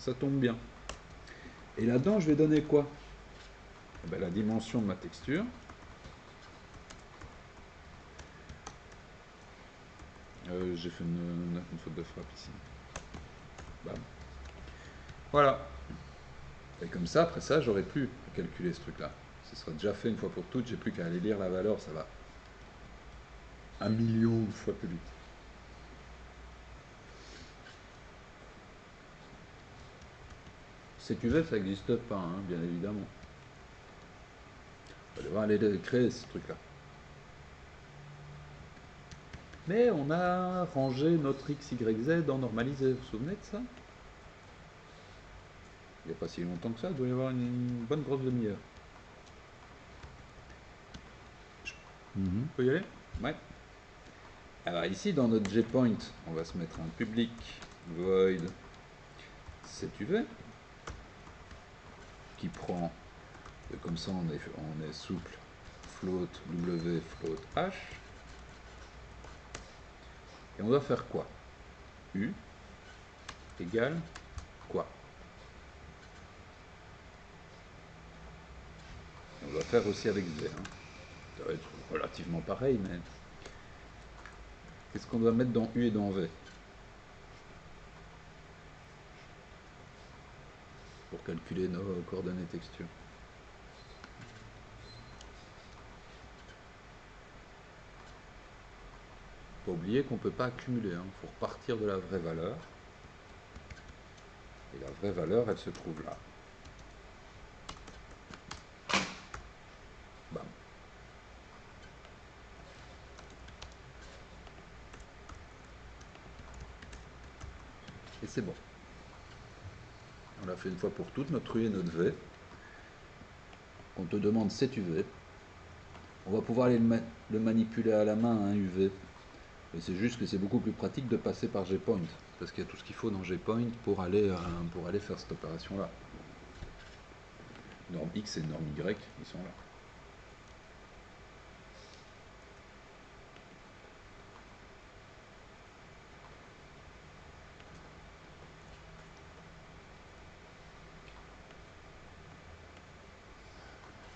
Ça tombe bien. Et là-dedans, je vais donner quoi? Eh bien, la dimension de ma texture. J'ai fait une faute de frappe ici. Bam. Voilà. Et comme ça, après ça, j'aurais plus à calculer ce truc-là. Ce sera déjà fait une fois pour toutes, j'ai plus qu'à aller lire la valeur, ça va 1 million de fois plus vite. CQV, ça n'existe pas, hein, bien évidemment. On va devoir aller créer ce truc-là. Mais on a rangé notre x, y, z en normalisé, vous vous souvenez de ça? Il n'y a pas si longtemps que ça, il doit y avoir une bonne grosse demi-heure. On peut y aller? Ouais. Alors ici, dans notre gPoint, on va se mettre un public void CTUV qui prend, comme ça on est souple, float w, float h. Et on doit faire quoi? U égale quoi? Et on doit faire aussi avec z. Hein. Ça va être relativement pareil, mais qu'est-ce qu'on doit mettre dans U et dans V pour calculer nos coordonnées texture? Faut pas oublier qu'on ne peut pas accumuler, il faut repartir de la vraie valeur. Et la vraie valeur, elle se trouve là. Bam. Et c'est bon. On l'a fait une fois pour toutes, notre U et notre V. On te demande cet UV. On va pouvoir aller le manipuler à la main, un UV. Mais c'est juste que c'est beaucoup plus pratique de passer par Gpoint. Parce qu'il y a tout ce qu'il faut dans Gpoint pour aller faire cette opération-là. Norme X et norme Y, ils sont là.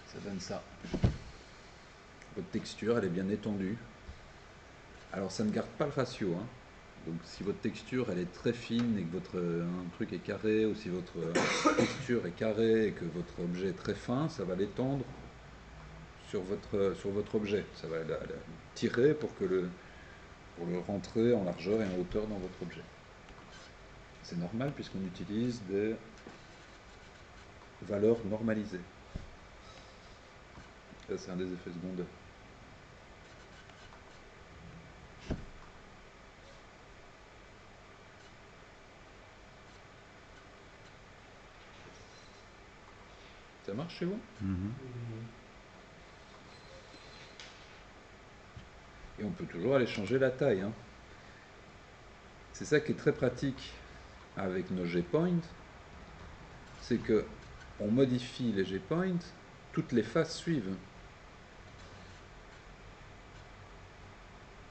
Ça donne ça. Votre texture, elle est bien étendue. Alors ça ne garde pas le ratio, hein. Donc si votre texture elle est très fine et que votre un truc est carré, ou si votre texture est carrée et que votre objet est très fin, ça va l'étendre sur votre objet. Ça va la tirer pour le rentrer en largeur et en hauteur dans votre objet. C'est normal puisqu'on utilise des valeurs normalisées. Ça c'est un des effets secondaires. Ça marche chez vous? Et on peut toujours aller changer la taille, hein. C'est ça qui est très pratique avec nos Gpoint, c'est que on modifie les Gpoint, toutes les faces suivent.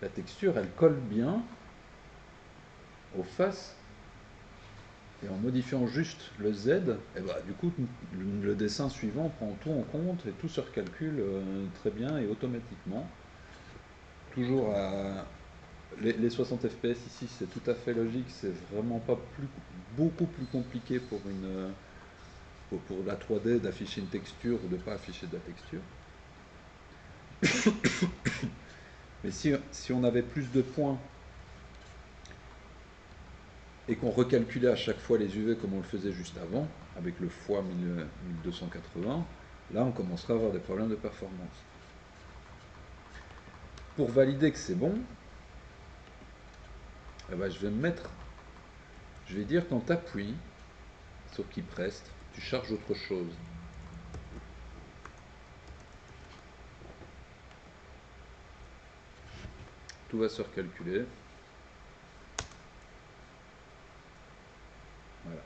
La texture, elle colle bien aux faces, et en modifiant juste le Z, et bah, du coup, le dessin suivant prend tout en compte et tout se recalcule très bien et automatiquement. Toujours à les 60 fps ici, c'est tout à fait logique, c'est vraiment pas beaucoup plus compliqué pour la 3D d'afficher une texture ou de ne pas afficher de la texture. Mais si on avait plus de points et qu'on recalculait à chaque fois les UV comme on le faisait juste avant, avec le x1280, là on commencerait à avoir des problèmes de performance. Pour valider que c'est bon, eh ben, je vais dire quand tu appuies sur Keypress, tu charges autre chose. Tout va se recalculer. Voilà.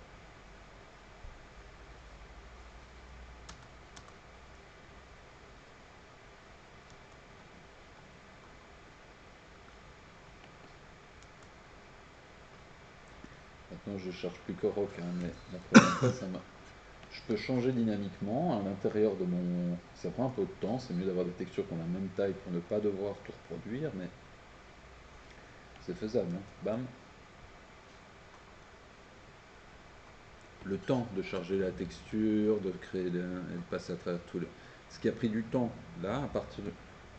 Maintenant je charge plus Korok, hein, mais la première fois ça m'a. Je peux changer dynamiquement à l'intérieur de mon. Ça prend un peu de temps, c'est mieux d'avoir des textures qui ont la même taille pour ne pas devoir tout reproduire, mais c'est faisable, hein. Bam. Le temps de charger la texture, de créer, et de passer à travers tout le. Ce qui a pris du temps, là,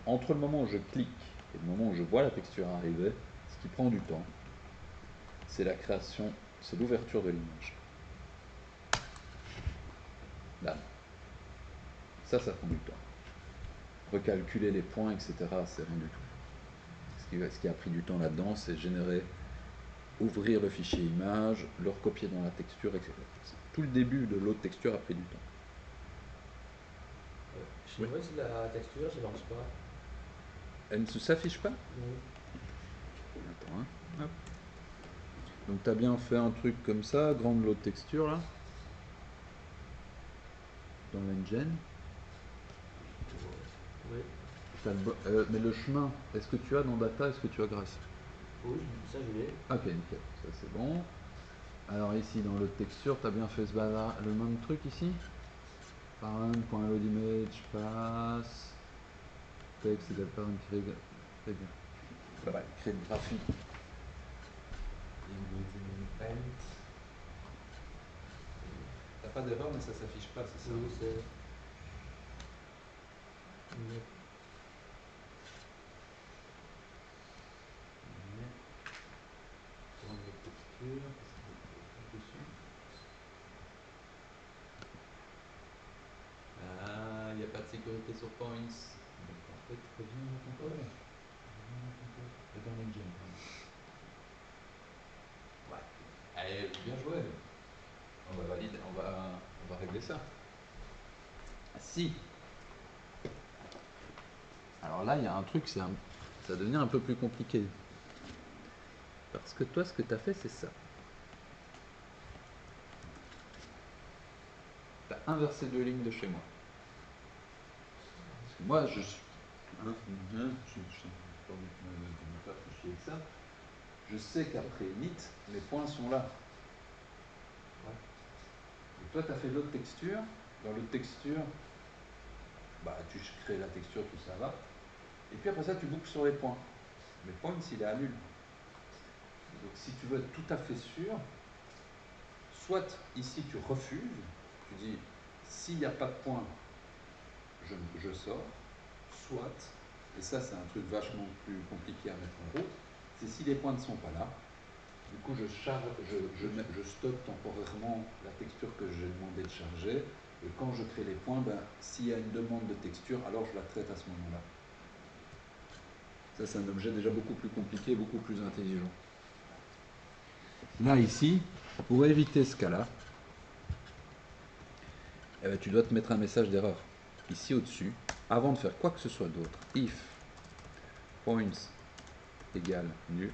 entre le moment où je clique et le moment où je vois la texture arriver, ce qui prend du temps, c'est la création, c'est l'ouverture de l'image. Là. Ça prend du temps. Recalculer les points, etc., c'est rien du tout. Ce qui a pris du temps là-dedans, c'est ouvrir le fichier image, le recopier dans la texture, etc. Tout le début de l'autre texture a pris du temps. Chez moi, c'est la texture, ça marche pas. Elle ne s'affiche pas? Non. Attends, hein. Hop. Donc tu as bien fait un truc comme ça, grande lot de texture là, dans l'engine. Oui. Mais le chemin, est-ce que tu as dans data, est-ce que tu as grâce? Oui, ça je l'ai. Ok, nickel, ça c'est bon. Alors ici dans le texture, tu as bien fait le même truc ici. Parent.loadImage pass. Texte égale parent créer. Très bien. Voilà, créer le graphique. T'as pas d'erreur mais ça s'affiche pas, c'est ça? Oui, c'est. Prendre les textures, dessus. de sécurité sur points. Donc en fait, reviens dans ton code. Reviens dans ton code. Dans l'engine, pardon. Ouais. Allez, bien joué. On va valider, on va régler ça. Si. Alors là, il y a un truc, ça va devenir un peu plus compliqué. Parce que toi, ce que tu as fait, c'est ça. Tu as inversé 2 lignes de chez moi. Parce que moi, je suis. Je sais qu'après init, les points sont là. Et toi, tu as fait l'autre texture. Dans l'autre texture, bah, tu crées la texture, tout ça va. Et puis après ça, tu boucles sur les points. Mais points, il est à nul. Donc si tu veux être tout à fait sûr, soit ici tu refuses, tu dis s'il n'y a pas de point, je sors, soit, et ça c'est un truc vachement plus compliqué à mettre en route, c'est si les points ne sont pas là, du coup je stocke temporairement la texture que j'ai demandé de charger, et quand je crée les points, ben, s'il y a une demande de texture, alors je la traite à ce moment-là. Ça c'est un objet déjà beaucoup plus compliqué, beaucoup plus intelligent. Là, ici, pour éviter ce cas-là, eh ben, tu dois te mettre un message d'erreur. Ici au-dessus, avant de faire quoi que ce soit d'autre, if points égale nul,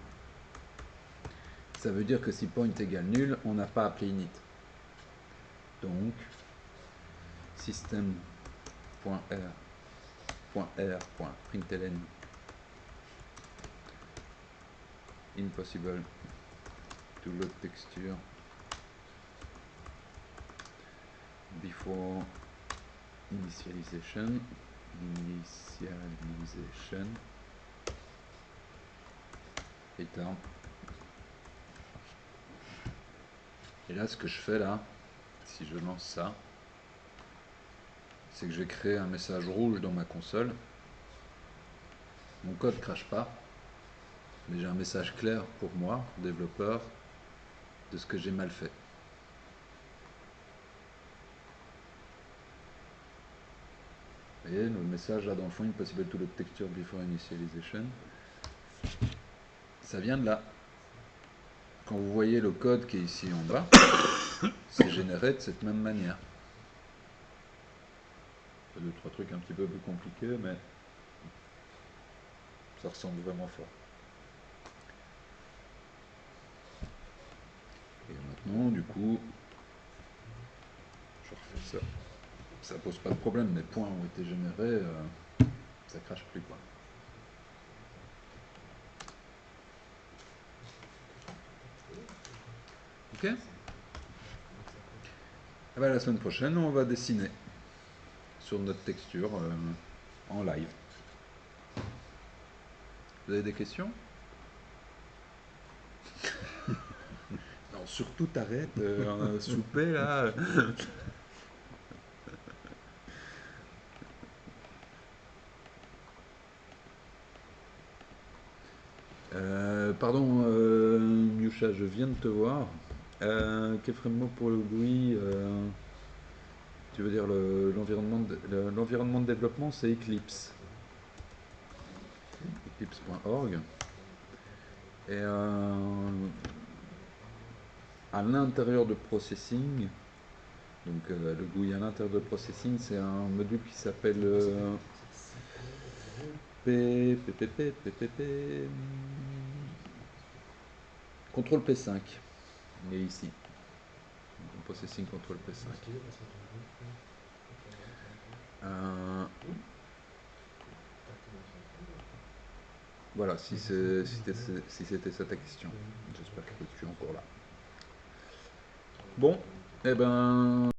ça veut dire que si point égale nul, on n'a pas appelé init. Donc, system.r.println impossible to load texture before initialization return. Et là, ce que je fais là, si je lance ça, c'est que j'ai créé un message rouge dans ma console. Mon code ne crache pas, mais j'ai un message clair pour moi, développeur, de ce que j'ai mal fait. Vous voyez, le message là dans le fond, impossible to load texture before initialization, ça vient de là. Quand vous voyez le code qui est ici en bas, c'est généré de cette même manière. Il y a 2-3 trucs un petit peu plus compliqués, mais ça ressemble vraiment fort. Et maintenant, du coup, je refais ça. Ça pose pas de problème, les points ont été générés, ça crache plus quoi. Ok. Et ben, la semaine prochaine, on va dessiner sur notre texture en live. Vous avez des questions? Non, surtout t'arrêtes, un souper là. Pardon, Yusha, je viens de te voir. Qu'est-ce pour le GUI tu veux dire l'environnement de développement, c'est Eclipse. Eclipse.org. Et à l'intérieur de Processing, donc le GUI à l'intérieur de Processing, c'est un module qui s'appelle Contrôle P5. Il est ici. Donc, Processing Control P5. Voilà, si c'était ça ta question. J'espère que tu es encore là. Bon, eh ben,